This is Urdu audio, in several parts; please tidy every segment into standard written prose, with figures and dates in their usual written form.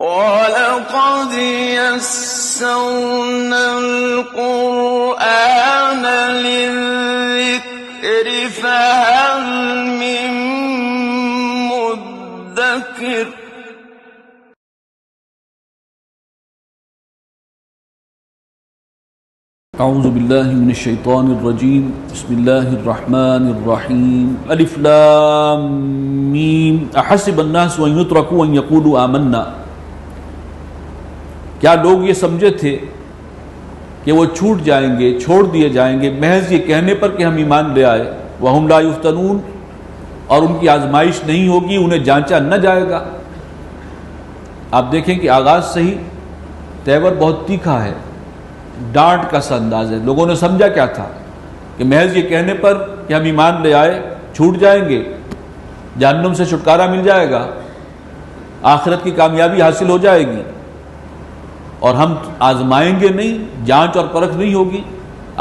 وَلَقَدْ يَسَّرْنَا الْقُرْآنَ لِلذِّكْرِ فَهَلْ مِن مُّدَّكِرٍ اعوذ باللہ من الشیطان الرجیم بسم اللہ الرحمن الرحیم الف لام میم احسب الناس ان یترکوا ان یقولوا آمنا. کیا لوگ یہ سمجھے تھے کہ وہ چھوٹ جائیں گے، چھوڑ دیے جائیں گے محض یہ کہنے پر کہ ہم ایمان لے آئے؟ وہم لا یفتنون، اور ان کی آزمائش نہیں ہوگی، انہیں جانچا نہ جائے گا. آپ دیکھیں کہ آغاز سے ہی تیور بہت تیکھا ہے، ڈانٹ کا سا انداز ہے. لوگوں نے سمجھا کیا تھا کہ محض یہ کہنے پر کہ ہم ایمان لے آئے چھوٹ جائیں گے، جہنم سے چھٹکارا مل جائے گا، آخرت کی کامیابی حاصل ہو جائے گی، اور ہم آزمائیں گے نہیں، جانچ اور پرکھ نہیں ہوگی،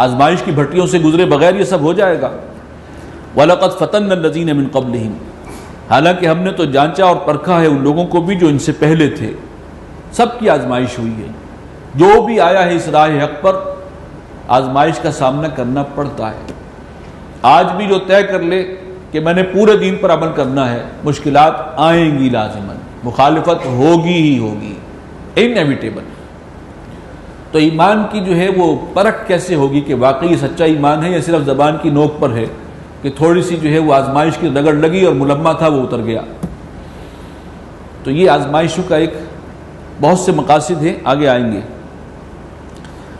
آزمائش کی بھٹیوں سے گزرے بغیر یہ سب ہو جائے گا. وَلَقَدْ فَتَنَّا الَّذِينَ مِن قَبْلِهِمْ، حالانکہ ہم نے تو جانچا اور پرکھا ہے ان لوگوں کو بھی جو ان سے پہلے تھے. سب کی آزمائش ہوئی ہے، جو بھی آیا ہے اس راہ حق پر آزمائش کا سامنا کرنا پڑتا ہے. آج بھی جو طے کر لے کہ میں نے پورے دین پر عمل کرنا ہے، مشکلات آئیں گی لازماً، مخالفت ہوگی ہی ہوگی، انیویٹیبل. تو ایمان کی جو ہے وہ پرکھ کیسے ہوگی کہ واقعی سچا ایمان ہے یا صرف زبان کی نوک پر ہے کہ تھوڑی سی جو ہے وہ آزمائش کی رگڑ لگی اور ملمہ تھا وہ اتر گیا. تو یہ آزمائشوں کا ایک بہت سے مقاصد ہیں، آگے آئیں گے.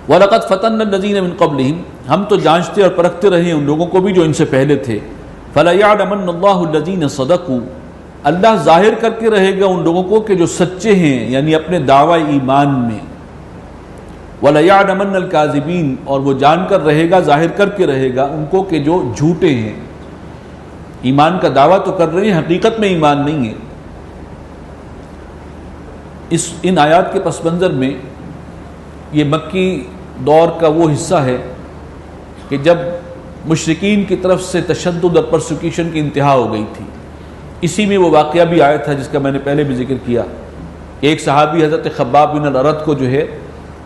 وَلَقَدْ فَتَنَّا الَّذِينَ مِن قَبْلِهِمْ، ہم تو جانچتے اور پرکھتے رہے ان لوگوں کو بھی جو ان سے پہلے تھے. فَلَيَعْلَمَنَّ اللَّهُ الَّذِينَ صَدَقُوا، اللہ ظاہر کر کے رہے گا ان لوگوں کو کہ جو سچے ہیں، یعنی اپنے دعوی ایمان میں. وَلَيَعْلَمَنَّ الْكَاذِبِينَ، اور وہ جان کر رہے گا، ظاہر کر کے رہے گا ان کو کہ جو جھوٹے ہیں، ایمان کا دعویٰ تو کر رہے ہیں حقیقت میں ایمان نہیں ہے. ان آیات کے پس منظر میں یہ مکی دور کا وہ حصہ ہے کہ جب مشرکین کی طرف سے تشدد اور پرسیکیوشن کی انتہا ہو گئی تھی. اسی میں وہ واقعہ بھی آیا تھا جس کا میں نے پہلے بھی ذکر کیا. ایک صحابی حضرت خباب بن الارت کو جو ہے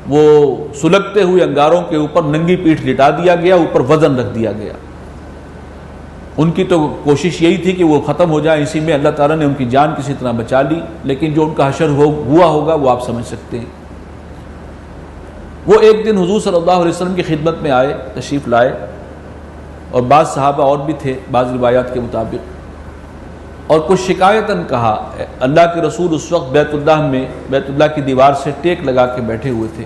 وہ سلگتے ہوئے انگاروں کے اوپر ننگی پیٹھ لٹا دیا گیا، اوپر وزن رکھ دیا گیا. ان کی تو کوشش یہی تھی کہ وہ ختم ہو جائے، اسی میں اللہ تعالیٰ نے ان کی جان کسی طرح بچا لی، لیکن جو ان کا حشر ہوا ہوگا وہ آپ سمجھ سکتے ہیں. وہ ایک دن حضور صلی اللہ علیہ وسلم کی خدمت میں آئے، تشریف لائے، اور بعض صحابہ اور بھی تھے بعض روایات کے مطابق، اور کچھ شکایتاً کہا. اللہ کے رسول اس وقت بیت اللہ کی دیوار سے ٹیک لگا کے بیٹھے ہوئے تھے.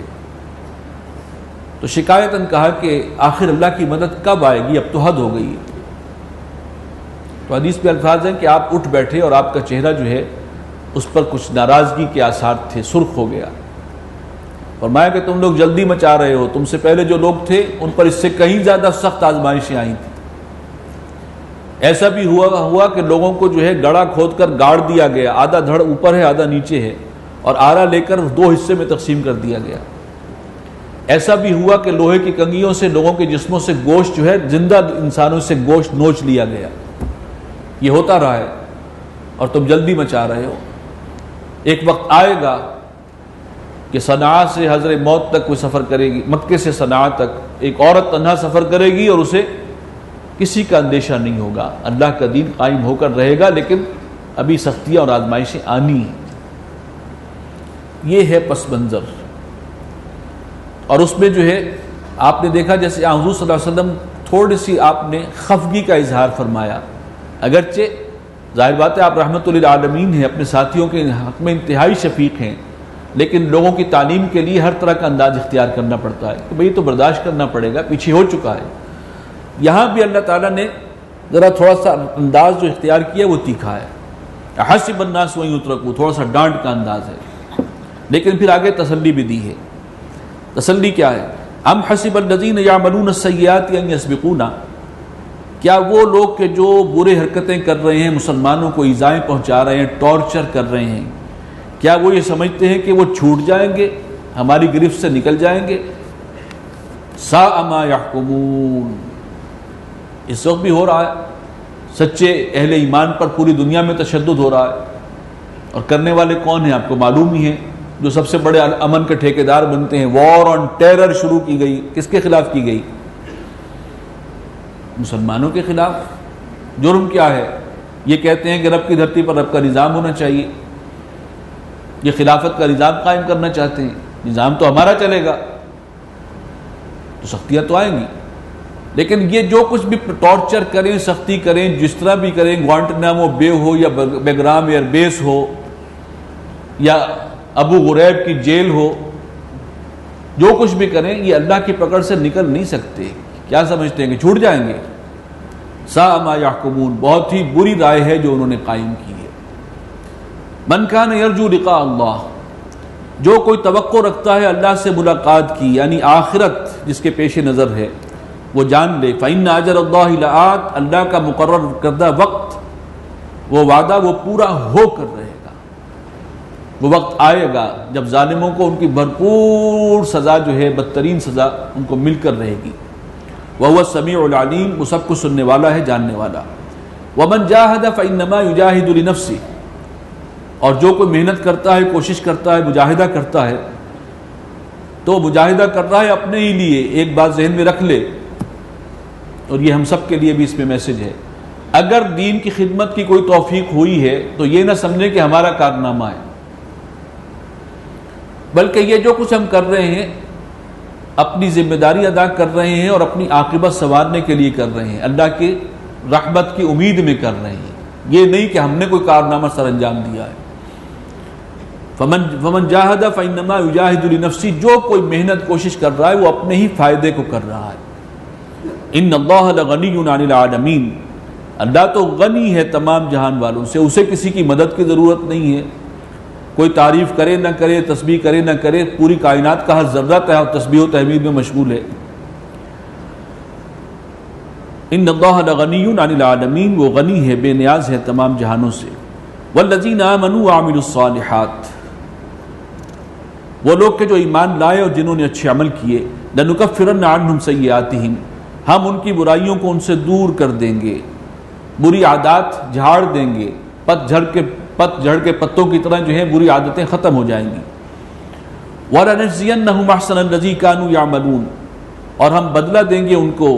تو شکایتاً کہا کہ آخر اللہ کی مدد کب آئے گی، اب تو حد ہو گئی ہے. تو حدیث پہ الفاظ ہیں کہ آپ اٹھ بیٹھے اور آپ کا چہرہ جو ہے اس پر کچھ ناراضگی کے آثار تھے، سرخ ہو گیا. فرمایا کہ تم لوگ جلدی مچا رہے ہو، تم سے پہلے جو لوگ تھے ان پر اس سے کہیں زیادہ سخت آزمائشیں آئی تھیں. ایسا بھی ہوا کہ لوگوں کو جو ہے گڑھا کھود کر گاڑ دیا گیا، آدھا دھڑ اوپر ہے آدھا نیچے ہے، اور آرا لے کر 2 حصے میں تقسیم کر دیا گیا. ایسا بھی ہوا کہ لوہے کی کنگھیوں سے لوگوں کے جسموں سے گوشت جو ہے، زندہ انسانوں سے گوشت نوچ لیا گیا. یہ ہوتا رہا ہے اور تم جلدی مچا رہے ہو. ایک وقت آئے گا کہ صنعاء سے حضر موت تک کوئی سفر کرے گی، مکے سے صنعاء تک ایک عورت تنہا سفر کرے گی اور اسے کسی کا اندیشہ نہیں ہوگا. اللہ کا دین قائم ہو کر رہے گا، لیکن ابھی سختیاں اور آزمائشیں آنی ہیں. یہ ہے پس منظر. اور اس میں جو ہے آپ نے دیکھا جیسے حضور صلی اللہ علیہ وسلم تھوڑی سی آپ نے خفگی کا اظہار فرمایا. اگرچہ ظاہر بات ہے آپ رحمت للعالمین ہیں، اپنے ساتھیوں کے حق میں انتہائی شفیق ہیں، لیکن لوگوں کی تعلیم کے لیے ہر طرح کا انداز اختیار کرنا پڑتا ہے کہ بھئی تو برداشت کرنا پڑے گا، پیچھے ہو چکا ہے. یہاں بھی اللہ تعالیٰ نے ذرا تھوڑا سا انداز جو اختیار کیا وہ تیکھا ہے. حسب الناس ان یترکوا، تھوڑا سا ڈانٹ کا انداز ہے، لیکن پھر آگے تسلی بھی دی ہے. تسلی کیا ہے؟ ام حسب الذین یعملون السیئات ان یسبقونا، کیا وہ لوگ کہ جو برے حرکتیں کر رہے ہیں، مسلمانوں کو ایذائیں پہنچا رہے ہیں، ٹارچر کر رہے ہیں، کیا وہ یہ سمجھتے ہیں کہ وہ چھوٹ جائیں گے، ہماری گرفت سے نکل جائیں گے؟ ساء ما یحکمون، اس وقت بھی ہو رہا ہے. سچے اہل ایمان پر پوری دنیا میں تشدد ہو رہا ہے. اور کرنے والے کون ہیں آپ کو معلوم ہی ہے، جو سب سے بڑے امن کے ٹھیکیدار بنتے ہیں۔ وار آن ٹیرر شروع کی گئی، کس کے خلاف کی گئی؟ مسلمانوں کے خلاف۔ جرم کیا ہے؟ یہ کہتے ہیں کہ رب کی دھرتی پر رب کا نظام ہونا چاہیے، یہ خلافت کا نظام قائم کرنا چاہتے ہیں، نظام تو ہمارا چلے گا تو سختیاں تو آئیں گی، لیکن یہ جو کچھ بھی ٹارچر کریں، سختی کریں، جس طرح بھی کریں، گوانٹنامو بے ہو یا بیگرام ایئر بیس ہو یا ابو غریب کی جیل ہو، جو کچھ بھی کریں یہ اللہ کی پکڑ سے نکل نہیں سکتے۔ کیا سمجھتے ہیں کہ چھوٹ جائیں گے؟ ساء ما یحکمون، بہت ہی بری رائے ہے جو انہوں نے قائم کی ہے۔ من کان یرجو لقاء اللہ، جو کوئی توقع رکھتا ہے اللہ سے ملاقات کی، یعنی آخرت جس کے پیش نظر ہے، وہ جان لے فإن اجر اللہ لآت، اللہ کا مقرر کردہ وقت، وہ وعدہ وہ پورا ہو کر رہے گا۔ وہ وقت آئے گا جب ظالموں کو ان کی بھرپور سزا جو ہے، بدترین سزا ان کو مل کر رہے گی۔ وَهُوَ السَّمِيعُ الْعَلِيمُ، وہ سب کو سننے والا ہے، جاننے والا۔ وَمَنْ جَاهَدَ فَإِنَّمَا يُجَاهِدُ لِنَفْسِهِ، اور جو کوئی محنت کرتا ہے، کوشش کرتا ہے، مجاہدہ کرتا ہے، تو مجاہدہ کر رہا ہے اپنے ہی لیے۔ ایک بات ذہن میں رکھ لے، اور یہ ہم سب کے لیے بھی اس میں میسج ہے، اگر دین کی خدمت کی کوئی توفیق ہوئی ہے تو یہ نہ سمجھے کہ ہمارا کارنامہ ہے، بلکہ یہ جو کچھ ہم کر رہے ہیں اپنی ذمہ داری ادا کر رہے ہیں اور اپنی عاقبت سنوارنے کے لیے کر رہے ہیں، اللہ کی رحمت کی امید میں کر رہے ہیں، یہ نہیں کہ ہم نے کوئی کارنامہ سر انجام دیا ہے۔ فمن جاہد فانما یجاہد لنفسہ، جو کوئی محنت کوشش کر رہا ہے وہ اپنے ہی فائدے کو کر رہا ہے۔ ان اللہ لغنی عن العالمین، اللہ تو غنی ہے تمام جہان والوں سے، اسے کسی کی مدد کی ضرورت نہیں ہے۔ کوئی تعریف کرے نہ کرے، تسبیح کرے نہ کرے، پوری کائنات کا ہر ذرہ تسبیح و تحمید میں مشغول ہے۔ ان اللہ لغنی عن العالمین، وہ غنی ہے، بے نیاز ہے تمام جہانوں سے۔ والذین آمنوا وعملوا الصالحات، وہ لوگ کہ جو ایمان لائے اور جنہوں نے اچھے عمل کیے، لنکفرن عنہم سیئاتہم، ہم ان کی برائیوں کو ان سے دور کر دیں گے، بری عادات جھاڑ دیں گے، پت جھڑ کے پتوں کی طرح جو ہیں بری عادتیں ختم ہو جائیں گی۔ وَلَنَجْزِيَنَّهُمْ أَحْسَنَ الَّذِي كَانُوا يَعْمَلُونَ، اور ہم بدلہ دیں گے ان کو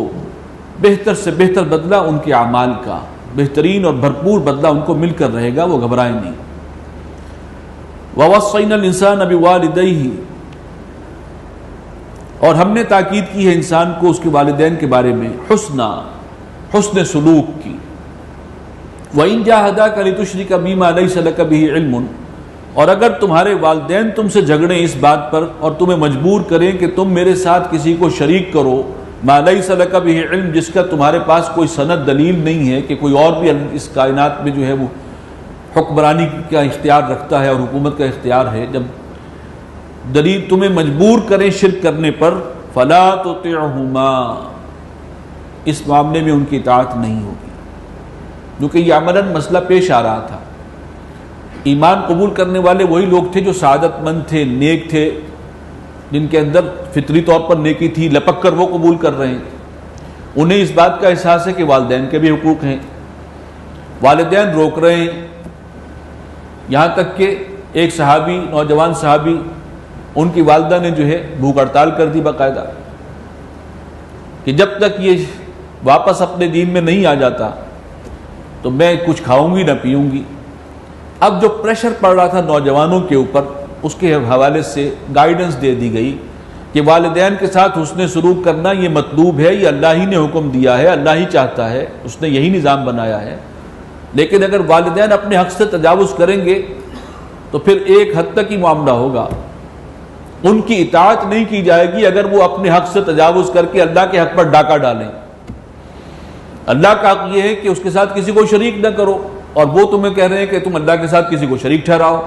بہتر سے بہتر بدلہ ان کے اعمال کا، بہترین اور بھرپور بدلہ ان کو مل کر رہے گا، وہ گھبرائیں نہیں۔ وَوَصَّيْنَا الْإِنسَانَ بِوَالِدَيْهِ، اور ہم نے تاکید کی ہے انسان کو اس کے والدین کے بارے میں، حسن سلوک کی۔ وَإِن جَاهَدَاكَ لِتُشْرِكَ بِمَا لَيْسَ لَكَ بِهِ عِلْمٌ، اور اگر تمہارے والدین تم سے جھگڑیں اس بات پر اور تمہیں مجبور کریں کہ تم میرے ساتھ کسی کو شریک کرو، مَا لَيْسَ لَكَ بِهِ عِلْم، جس کا تمہارے پاس کوئی سند دلیل نہیں ہے کہ کوئی اور بھی اس کائنات میں جو ہے وہ حکمرانی کا اختیار رکھتا ہے اور حکومت کا اختیار ہے، جب دلیل تمہیں مجبور کریں شرک کرنے پر، فَلَا تُطِعْهُمَا، اس معاملے میں ان کی اطاعت نہیں ہوگی، کیونکہ یہ عملاً مسئلہ پیش آ رہا تھا۔ ایمان قبول کرنے والے وہی لوگ تھے جو سعادت مند تھے، نیک تھے، جن کے اندر فطری طور پر نیکی تھی، لپک کر وہ قبول کر رہے ہیں۔ انہیں اس بات کا احساس ہے کہ والدین کے بھی حقوق ہیں، والدین روک رہے ہیں، یہاں تک کہ ایک صحابی، نوجوان صحابی، ان کی والدہ نے جو ہے بھوک ہڑتال کر دی باقاعدہ کہ جب تک یہ واپس اپنے دین میں نہیں آ جاتا تو میں کچھ کھاؤں گی نہ پیوں گی۔ اب جو پریشر پڑ رہا تھا نوجوانوں کے اوپر، اس کے حوالے سے گائیڈنس دے دی گئی کہ والدین کے ساتھ حسن سلوک کرنا یہ مطلوب ہے، یہ اللہ ہی نے حکم دیا ہے، اللہ ہی چاہتا ہے، اس نے یہی نظام بنایا ہے، لیکن اگر والدین اپنے حق سے تجاوز کریں گے تو پھر ایک حد تک ہی معاملہ ہوگا، ان کی اطاعت نہیں کی جائے گی اگر وہ اپنے حق سے تجاوز کر کے اللہ کے حق پر ڈاکہ ڈالیں۔ اللہ کا حق یہ ہے کہ اس کے ساتھ کسی کو شریک نہ کرو، اور وہ تمہیں کہہ رہے ہیں کہ تم اللہ کے ساتھ کسی کو شریک ٹھہراؤ۔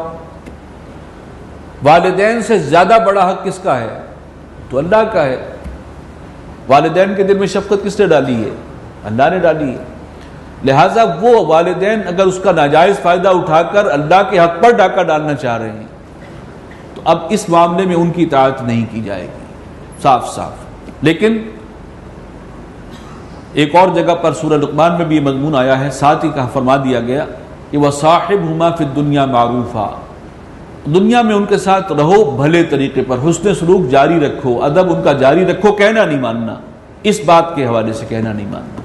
والدین سے زیادہ بڑا حق کس کا ہے؟ تو اللہ کا ہے۔ والدین کے دل میں شفقت کس نے ڈالی ہے؟ اللہ نے ڈالی ہے۔ لہٰذا وہ والدین اگر اس کا ناجائز فائدہ اٹھا کر اللہ کے حق پر ڈاکہ ڈالنا چاہ رہے ہیں تو اب اس معاملے میں ان کی اطاعت نہیں کی جائے گی، صاف صاف۔ لیکن ایک اور جگہ پر سورہ لقمان میں بھی یہ مضمون آیا ہے، ساتھ ہی فرما دیا گیا کہ وصاحبہما فی الدنیا معروفا، دنیا میں ان کے ساتھ رہو بھلے طریقے پر، حسن سلوک جاری رکھو، ادب ان کا جاری رکھو، کہنا نہیں ماننا، اس بات کے حوالے سے کہنا نہیں ماننا۔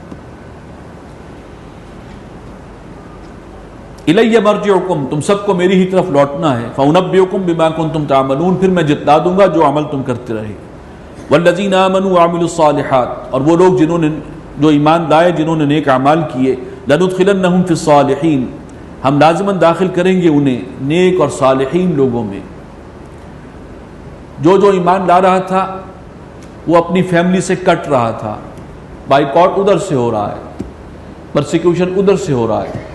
الیہ مرجعکم، تم سب کو میری ہی طرف لوٹنا ہے، فانبئکم بما کنتم تعملون، پھر میں جتلا دوں گا جو عمل تم کرتے رہے۔ والذین آمنوا وعملوا الصالحات، اور وہ لوگ جنہوں نے جو ایمان لائے، جنہوں نے نیک اعمال کیے، لندخلنہم فی الصالحین، ہم لازماً داخل کریں گے انہیں نیک اور صالحین لوگوں میں۔ جو ایمان لا رہا تھا وہ اپنی فیملی سے کٹ رہا تھا، بائیکاٹ ادھر سے ہو رہا ہے، پرسیکیوشن ادھر سے ہو رہا ہے،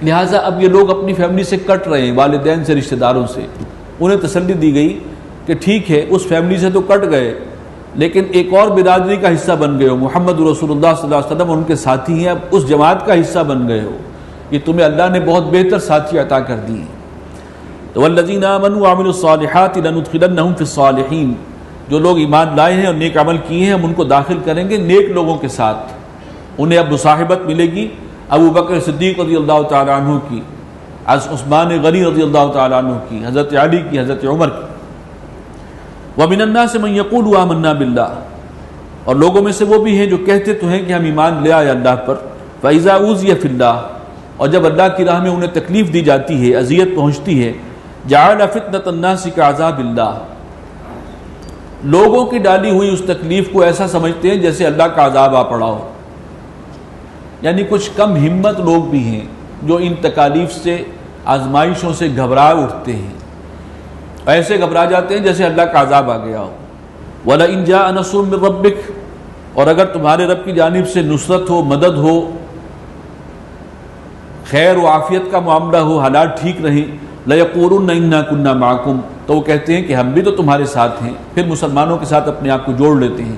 لہٰذا اب یہ لوگ اپنی فیملی سے کٹ رہے ہیں، والدین سے، رشتہ داروں سے۔ انہیں تسلی دی گئی کہ ٹھیک ہے، اس فیملی سے تو کٹ گئے لیکن ایک اور برادری کا حصہ بن گئے ہو، محمد رسول اللہ صلی اللہ علیہ وسلم ان کے ساتھی ہیں، اب اس جماعت کا حصہ بن گئے ہو، یہ تمہیں اللہ نے بہت بہتر ساتھی عطا کر دی ہیں۔ تو والذین آمنوا وعملوا الصالحات لندخلنہم فی الصالحین، جو لوگ ایمان لائے ہیں اور نیک عمل کیے ہیں ہم ان کو داخل کریں گے نیک لوگوں کے ساتھ، انہیں اب مصاحبت ملے گی ابو بکر صدیق رضی اللہ تعالیٰ عنہ کی، عثمان غنی رضی اللہ تعالیٰ عنہ کی، حضرت علی کی، حضرت عمر کی۔ وَمِنَ النَّاسِ مَن يَقُولُ آمَنَّا بِاللَّهِ، اور لوگوں میں سے وہ بھی ہیں جو کہتے تو ہیں کہ ہم ایمان لے آئے اللہ پر، فَإِذَا أُوذِيَ فِي اللَّهِ، اور جب اللہ کی راہ میں انہیں تکلیف دی جاتی ہے، اذیت پہنچتی ہے، جَعَلَ فِتْنَةَ النَّاسِ كَعَذَابِ اللَّهِ، لوگوں کی ڈالی ہوئی اس تکلیف کو ایسا سمجھتے ہیں جیسے اللہ کا عذاب آ پڑا ہو۔ یعنی کچھ کم ہمت لوگ بھی ہیں جو ان تکالیف سے، آزمائشوں سے گھبرا اٹھتے ہیں، ایسے گھبرا جاتے ہیں جیسے اللہ کا عذاب آ گیا ہو۔ وَلَئِن جَاءَ نَصْرٌ مِّن رَبِّكَ، اور اگر تمہارے رب کی جانب سے نصرت ہو، مدد ہو، خیر و عافیت کا معاملہ ہو، حالات ٹھیک رہیں، لَيَقُولُنَّ إِنَّا كُنَّا مَعَكُمْ، تو وہ کہتے ہیں کہ ہم بھی تو تمہارے ساتھ ہیں، پھر مسلمانوں کے ساتھ اپنے آپ کو جوڑ لیتے ہیں۔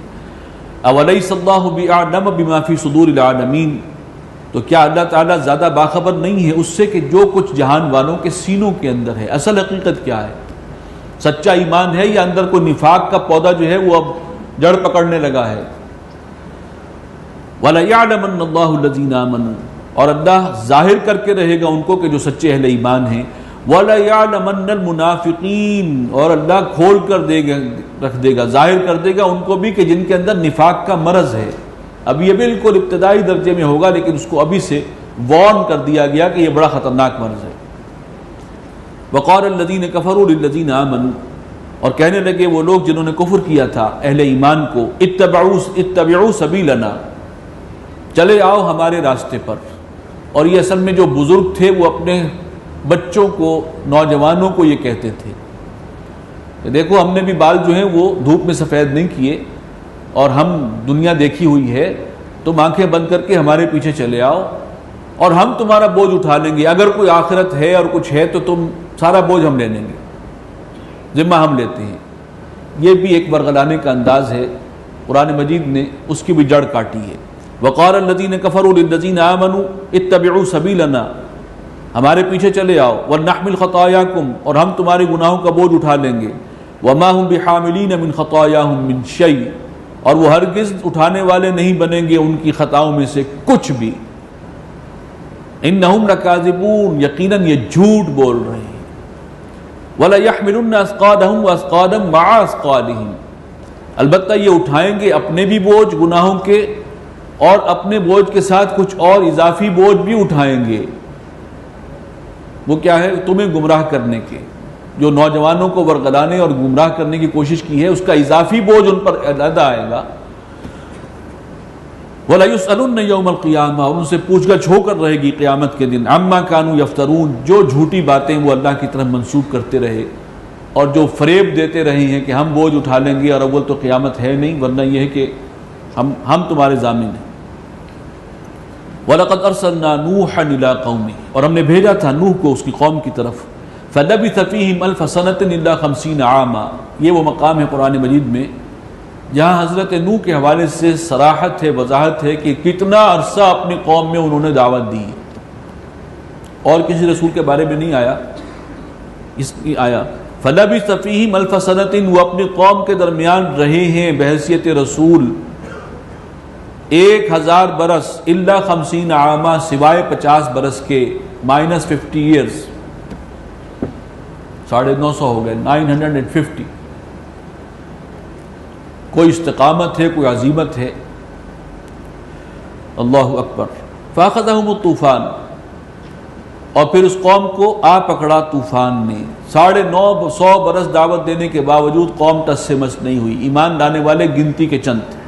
أَوَلَيْسَ اللَّهُ بِأَعْلَمَ بِمَا فِي صُدُورِ الْعَالَمِينَ، تو کیا اللہ تعالیٰ زیادہ باخبر نہیں ہے اس سے کہ جو کچھ جہان والوں کے سینوں کے اندر ہے؟ اصل حقیقت کیا ہے؟ سچا ایمان ہے یا اندر کوئی نفاق کا پودا جو ہے وہ اب جڑ پکڑنے لگا ہے؟ وَلَيَعْلَمَنَّ اللَّهُ الَّذِينَ آمَنُوا، اور اللہ ظاہر کر کے رہے گا ان کو کہ جو سچے اہل ایمان ہیں۔ وَلَيَعْلَمَنَّ الْمُنَافِقِينَ، اور اللہ کھول کر رکھ دے گا، ظاہر کر دے گا ان کو بھی کہ جن کے اندر نفاق کا مرض ہے۔ اب یہ بالکل ابتدائی درجے میں ہوگا لیکن اس کو ابھی سے وارن کر دیا گیا کہ یہ بڑا خطرناک مرض ہے۔ وَقَالَ الَّذِينَ كَفَرُوا لِلَّذِينَ آمَنُوا، اور کہنے لگے وہ لوگ جنہوں نے کفر کیا تھا اہل ایمان کو، اتبعوا سبیلنا، چلے آؤ ہمارے راستے پر۔ اور یہ اصل میں جو بزرگ تھے وہ اپنے بچوں کو، نوجوانوں کو یہ کہتے تھے کہ دیکھو ہم نے بھی بال جو ہیں وہ دھوپ میں سفید نہیں کیے اور ہم دنیا دیکھی ہوئی ہے، تم آنکھیں بند کر کے ہمارے پیچھے چلے آؤ اور ہم تمہارا بوجھ اٹھا لیں گے، اگر کوئی آخرت ہے اور کچھ ہے تو تم سارا بوجھ ہم لے لیں گے، ذمہ ہم لیتے ہیں۔ یہ بھی ایک برگلانے کا انداز ہے، قرآن مجید نے اس کی بھی جڑ کاٹی ہے۔ وَقَالَ الَّذِينَ كَفَرُوا لِلَّذِينَ آمَنُوا اتَّبِعُوا سَبِيلَنَا، ہمارے پیچھے چلے آؤ، وَلْنَحْمِلْ خَطَايَاكُمْ، اور ہم تمہارے گناہوں کا بوجھ اٹھا لیں گے، وَمَا هُمْ بِحَامِلِينَ مِنْ خَطَايَاهُمْ مِنْ شَيْءٍ، اور وہ ہرگز اٹھانے والے نہیں بنیں گے ان کی خطاؤں میں سے کچھ بھی۔ انہم لکاذبون، یقیناً یہ جھوٹ بول رہے ہیں۔ وَلَيَحْمِلُنَّ أَثْقَالَهُمْ وَأَثْقَالًا مَعَ أَثْقَالِهِمْ، البتہ یہ اٹھائیں گے اپنے بھی بوجھ گناہوں کے اور اپنے بوجھ کے ساتھ کچھ اور اضافی بوجھ بھی اٹھائیں گے۔ وہ کیا ہے؟ تمہیں گمراہ کرنے کے، جو نوجوانوں کو ورگلانے اور گمراہ کرنے کی کوشش کی ہے اس کا اضافی بوجھ ان پر علیحدہ آئے گا۔ وَلَيُسْأَلُنَّ يَوْمَ الْقِيَامَةِ، اور ان سے پوچھ گچھ ہو کر رہے گی قیامت کے دن، عَمَّا كَانُوا يَفْتَرُونَ، جو جھوٹی باتیں وہ اللہ کی طرف منسوب کرتے رہے اور جو فریب دیتے رہے ہیں کہ ہم بوجھ اٹھا لیں گے اور اول تو قیامت ہے نہیں، ورنہ یہ ہے کہ ہم تمہارے ضامن ہیں۔ وَلَقَدْ أَرْسَلْنَا نُوحًا إِلَىٰ قَوْمِهِ، اور ہم نے بھیجا تھا نوح کو اس کی قوم کی طرف، فَلَبِثَ فِيهِمْ أَلْفَ سَنَةٍ إِلَّا 50 عَامًا، یہ وہ مقام ہے قرآن مجید میں جہاں حضرت نوح کے حوالے سے صراحت ہے، وضاحت ہے کہ کتنا عرصہ اپنی قوم میں انہوں نے دعوت دی، اور کسی رسول کے بارے میں نہیں آیا، اس کی آیا فَلَبِثَ فِيهِمْ أَلْفَ سَنَةٍ، وہ اپنی قوم کے درمیان رہے ہیں بحیثیت رسول 1000 برس، الا 50 عاما، سوائے 50 برس کے، -50 ایئرز، 950 ہو گئے، 950۔ کوئی استقامت ہے، کوئی عزیمت ہے۔ اللہ اکبر۔ فاخذہم الطوفان، اور پھر اس قوم کو آ پکڑا طوفان نے۔ 950 برس دعوت دینے کے باوجود قوم ٹس سے مس نہیں ہوئی، ایمان لانے والے گنتی کے چند تھے۔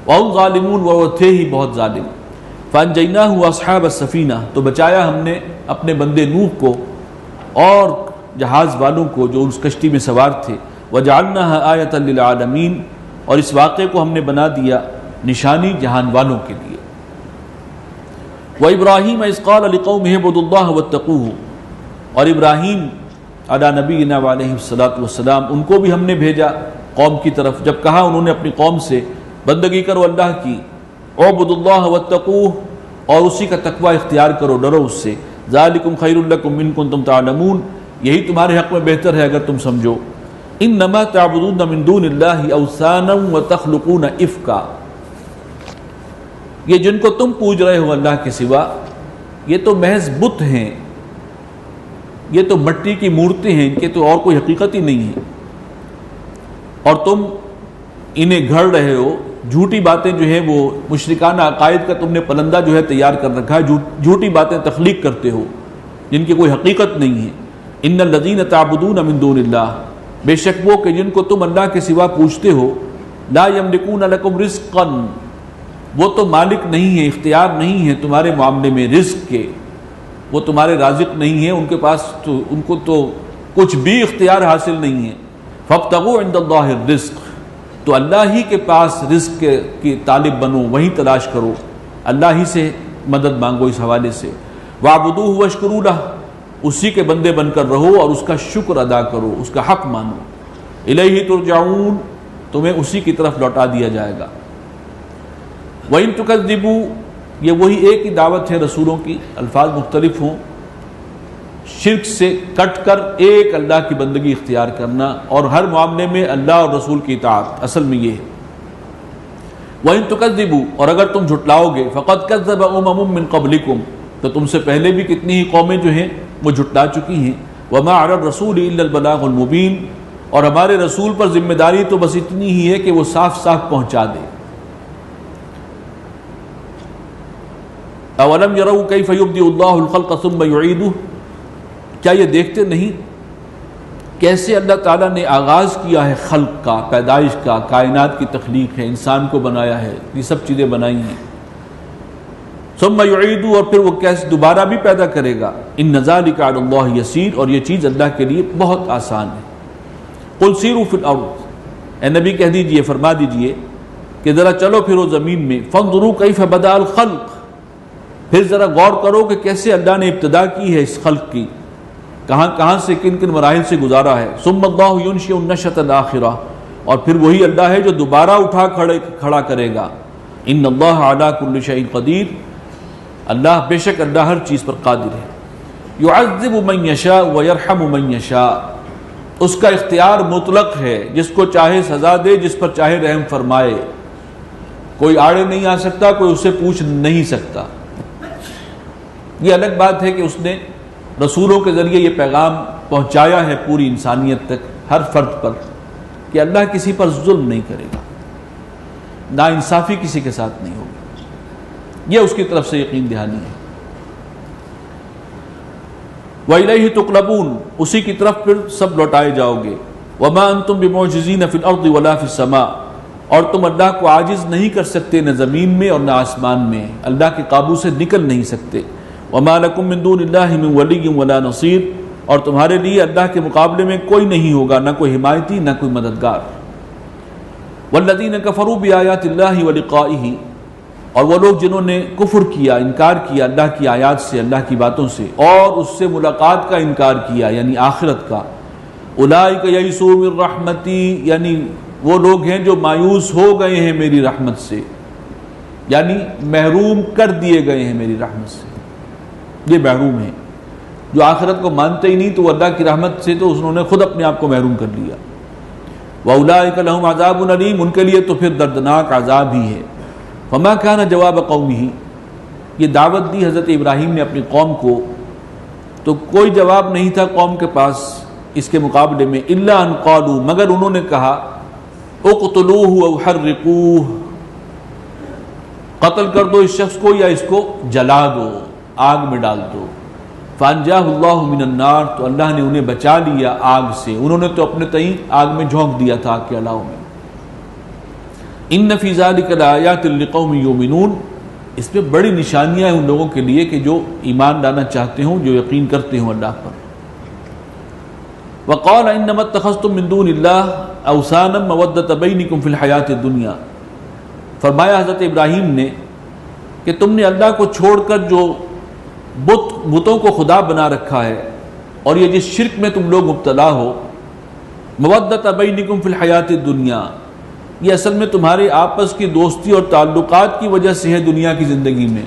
وَهُمْ ظَالِمُونَ، وہ تھے ہی بہت ظالم۔ فَأَنْجَيْنَاهُ وَأَصْحَابَ السَّفِينَةِ، تو بچایا ہم نے اپنے بندے نوح کو اور جہاز والوں کو جو اس کشتی میں سوار تھے۔ وَجَعَلْنَاهَا آیَةً لِلْعَالَمِينَ، اور اس واقعے کو ہم نے بنا دیا نشانی جہان والوں کے لیے۔ وَإِبْرَاهِيمَ إِذْ قَالَ لِقَوْمِهِ اعْبُدُوا اللَّهَ وَاتَّقُوهُ، اور ابراہیم علی نبینا علیہ الصلاۃ والسلام، ان کو بھی ہم نے بھیجا قوم کی طرف، جب کہا انہوں نے اپنی قوم سے بندگی کرو اللہ کی، اعبدوا اللہ واتقوہ، اور اسی کا تقوی اختیار کرو، ڈرو اس سے، ذالکم خیر لکم ان کنتم تعلمون، یہی تمہارے حق میں بہتر ہے اگر تم سمجھو۔ انما تعبدون من دون اللہ اوثانا وتخلقون افکا، یہ جن کو تم پوج رہے ہو اللہ کے سوا، یہ تو محض بت ہیں، یہ تو مٹی کی مورتیں ہیں، ان کے تو اور کوئی حقیقت ہی نہیں ہے، اور تم انہیں گھڑ رہے ہو۔ جھوٹی باتیں جو ہیں وہ مشرکانہ عقائد کا تم نے پلندہ جو ہے تیار کر رکھا ہے، جھوٹی باتیں تخلیق کرتے ہو جن کی کوئی حقیقت نہیں ہے۔ ان الذین تعبدون من دون اللہ، بے شک وہ کہ جن کو تم اللہ کے سوا پوچھتے ہو، لا یملکون لکم رزقا، وہ تو مالک نہیں ہے، اختیار نہیں ہے تمہارے معاملے میں رزق کے، وہ تمہارے رازق نہیں ہیں، ان کے پاس تو ان کو تو کچھ بھی اختیار حاصل نہیں ہے۔ فابتغوا عند اللہ الرزق، تو اللہ ہی کے پاس رزق کی طالب بنو، وہیں تلاش کرو، اللہ ہی سے مدد مانگو اس حوالے سے۔ واعبدوہ واشکروا لہ، اسی کے بندے بن کر رہو اور اس کا شکر ادا کرو، اس کا حق مانو۔ الیہ ترجعون، تمہیں اسی کی طرف لوٹا دیا جائے گا۔ وَإِن تُكَذِّبُوا، یہ وہی ایک ہی دعوت ہے رسولوں کی، الفاظ مختلف ہوں، شرک سے کٹ کر ایک اللہ کی بندگی اختیار کرنا، اور ہر معاملے میں اللہ اور رسول کی اطاعت، اصل میں یہ ہے۔ وَإِن تُكَذِّبُوا، اور اگر تم جھٹلاؤ گے، فَقَدْ كَذَّبَ أُمَمٌ مِّن قَبْلِكُمْ، تو تم سے پہلے بھی کتنی ہی قومیں جو ہیں وہ جھٹلا چکی ہیں۔ وَمَا عَلَى الرَّسُولِ إِلَّا الْبَلَاغُ الْمُبِينُ، اور ہمارے رسول پر ذمہ داری تو بس اتنی ہی ہے کہ وہ صاف صاف پہنچا دے۔ أَوَلَمْ يَرَوْا كَيْفَ يُبْدِئُ اللَّهُ الْخَلْقَ ثُمَّ يُعِيدُهُ، کیا یہ دیکھتے نہیں کیسے اللہ تعالیٰ نے آغاز کیا ہے خلق کا، پیدائش کا، کائنات کی تخلیق ہے، انسان کو بنایا ہے، یہ سب چیزیں بنائی ہیں۔ ثم يعيد، اور پھر وہ کیسے دوبارہ بھی پیدا کرے گا۔ ان ذلک علی اللہ یسیر، اور یہ چیز اللہ کے لیے بہت آسان ہے۔ قل سیروا فی الارض، اے نبی کہہ دیجئے، فرما دیجئے کہ ذرا چلو پھرو زمین میں، فانظروا کیف بدأ الخلق، پھر ذرا غور کرو کہ کیسے اللہ نے ابتدا کی ہے اس خلق کی، کہاں سے کن کن مراحل سے گزارا ہے۔ ثم اللہ ینشئ النشأۃ الآخرہ، اور پھر وہی اللہ ہے جو دوبارہ اٹھا کھڑا کرے گا۔ ان اللہ علی کل شیء قدیر، اللہ بے شک اللہ ہر چیز پر قادر ہے۔ یعذب من یشاء ویرحم من یشاء، اس کا اختیار مطلق ہے، جس کو چاہے سزا دے، جس پر چاہے رحم فرمائے، کوئی آڑے نہیں آ سکتا، کوئی اسے پوچھ نہیں سکتا۔ یہ الگ بات ہے کہ اس نے رسولوں کے ذریعے یہ پیغام پہنچایا ہے پوری انسانیت تک، ہر فرد پر، کہ اللہ کسی پر ظلم نہیں کرے گا، ناانصافی کسی کے ساتھ نہیں ہوگی، یہ اس کی طرف سے یقین دہانی ہے۔ وَإِلَيْهِ تُقْلَبُونَ، اسی کی طرف پھر سب لوٹائے جاؤ گے۔ وَمَا أَنْتُمْ بِمُعْجِزِينَ فِي الْأَرْضِ وَلَا فِي السَّمَاءِ، اور تم اللہ کو عاجز نہیں کر سکتے نہ زمین میں اور نہ آسمان میں، اللہ کے قابو سے نکل نہیں سکتے۔ وَمَا لَكُم مِّن دُونِ اللَّهِ مِن وَلِيٍّ وَلَا نَصِيرٍ، اور تمہارے لیے اللہ کے مقابلے میں کوئی نہیں ہوگا، نہ کوئی حمایتی نہ کوئی مددگار۔ وَالَّذِينَ كَفَرُوا بِآيَاتِ اللَّهِ وَلِقَائِهِ، اور وہ لوگ جنہوں نے کفر کیا، انکار کیا اللہ کی آیات سے، اللہ کی باتوں سے، اور اس سے ملاقات کا انکار کیا یعنی آخرت کا۔ اولئک یئسوا من رحمتی، یعنی وہ لوگ ہیں جو مایوس ہو گئے ہیں میری رحمت سے، یعنی محروم کر دیے گئے ہیں میری رحمت سے، یہ محروم ہیں۔ جو آخرت کو مانتے ہی نہیں تو اللہ کی رحمت سے تو انہوں نے خود اپنے آپ کو محروم کر لیا۔ وَأُولَئِكَ لَهُمْ عَذَابٌ أَلِيمٌ، ان کے لیے تو پھر دردناک عذاب ہی ہے۔ فَمَا كَانَ جَوَابَ قَوْمِهِ، یہ دعوت دی حضرت ابراہیم نے اپنی قوم کو، تو کوئی جواب نہیں تھا قوم کے پاس اس کے مقابلے میں، الا ان قالوا، مگر انہوں نے کہا اقتلوہ او حرقوہ، قتل کر دو اس شخص کو یا اس کو جلا دو، آگ میں ڈال دو۔ فانجاہ اللہ من النار، تو اللہ نے انہیں بچا لیا آگ سے، انہوں نے تو اپنے تئیں آگ میں جھونک دیا تھا، آگ کے علاوہ میں۔ ان فی ذلک لآیات لقوم یؤمنون، اس میں بڑی نشانیاں ہیں ان لوگوں کے لیے کہ جو ایمان لانا چاہتے ہوں، جو یقین کرتے ہوں اللہ پر۔ وقال انما اتخذتم من دون اللہ اوثانا مودۃ بینکم فی الحیاۃ الدنیا، فرمایا حضرت ابراہیم نے کہ تم نے اللہ کو چھوڑ کر جو بتوں کو خدا بنا رکھا ہے، اور یہ جس شرک میں تم لوگ مبتلا ہو، مودۃ بینکم فی الحیاۃ الدنیا، یہ اصل میں تمہارے آپس کی دوستی اور تعلقات کی وجہ سے ہے دنیا کی زندگی میں۔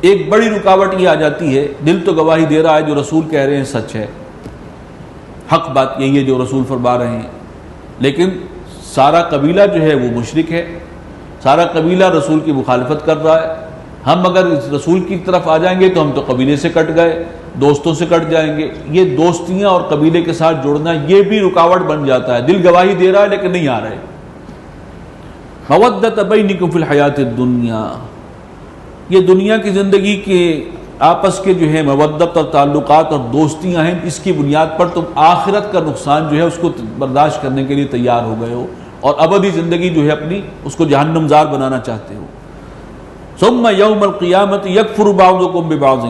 ایک بڑی رکاوٹ یہ آ جاتی ہے، دل تو گواہی دے رہا ہے جو رسول کہہ رہے ہیں سچ ہے، حق بات یہی ہے جو رسول فرما رہے ہیں، لیکن سارا قبیلہ جو ہے وہ مشرک ہے، سارا قبیلہ رسول کی مخالفت کر رہا ہے۔ ہم اگر اس رسول کی طرف آ جائیں گے تو ہم تو قبیلے سے کٹ گئے، دوستوں سے کٹ جائیں گے۔ یہ دوستیاں اور قبیلے کے ساتھ جوڑنا یہ بھی رکاوٹ بن جاتا ہے، دل گواہی دے رہا ہے لیکن نہیں آ رہے۔ مودۃ بینکم فی الحیاۃ الدنیا، یہ دنیا کی زندگی کے آپس کے جو ہے مودت اور تعلقات اور دوستیاں ہیں، اس کی بنیاد پر تم آخرت کا نقصان جو ہے اس کو برداشت کرنے کے لیے تیار ہو گئے ہو، اور ابدی زندگی جو ہے اپنی اس کو جہنم زار بنانا چاہتے ہو۔ ثم یوم القیامت یکفر بعضکم ببعض،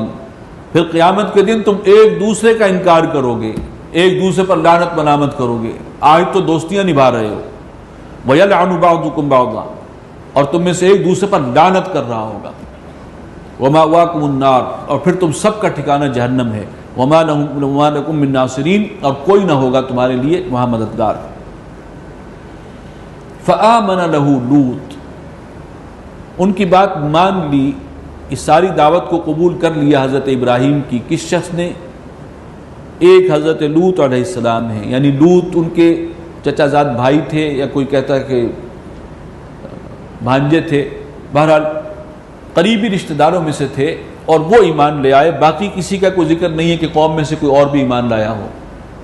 پھر قیامت کے دن تم ایک دوسرے کا انکار کرو گے، ایک دوسرے پر لعنت ملامت کرو گے۔ آج تو دوستیاں نبھا رہے ہو، وَيَلْعَنُ بَعْضُكُمْ بَعْضًا، اور تم میں سے ایک دوسرے پر لعنت کر رہا ہوگا۔ وَمَأْوَاكُمُ النَّارُ، اور پھر تم سب کا ٹھکانہ جہنم ہے۔ وَمَا لَكُم مِّن نَاصِرِينَ، اور کوئی نہ ہوگا تمہارے لیے وہاں مددگار۔ فَآمَنَ لَهُ لوط، ان کی بات مان لی، اس ساری دعوت کو قبول کر لیا حضرت ابراہیم کی۔ کس شخص نے؟ ایک حضرت لوط علیہ السلام ہیں، یعنی لوط ان کے چچا زاد بھائی تھے، یا کوئی کہتا ہے کہ بھانجے تھے، بہرحال قریبی رشتہ داروں میں سے تھے، اور وہ ایمان لے آئے۔ باقی کسی کا کوئی ذکر نہیں ہے کہ قوم میں سے کوئی اور بھی ایمان لایا ہو،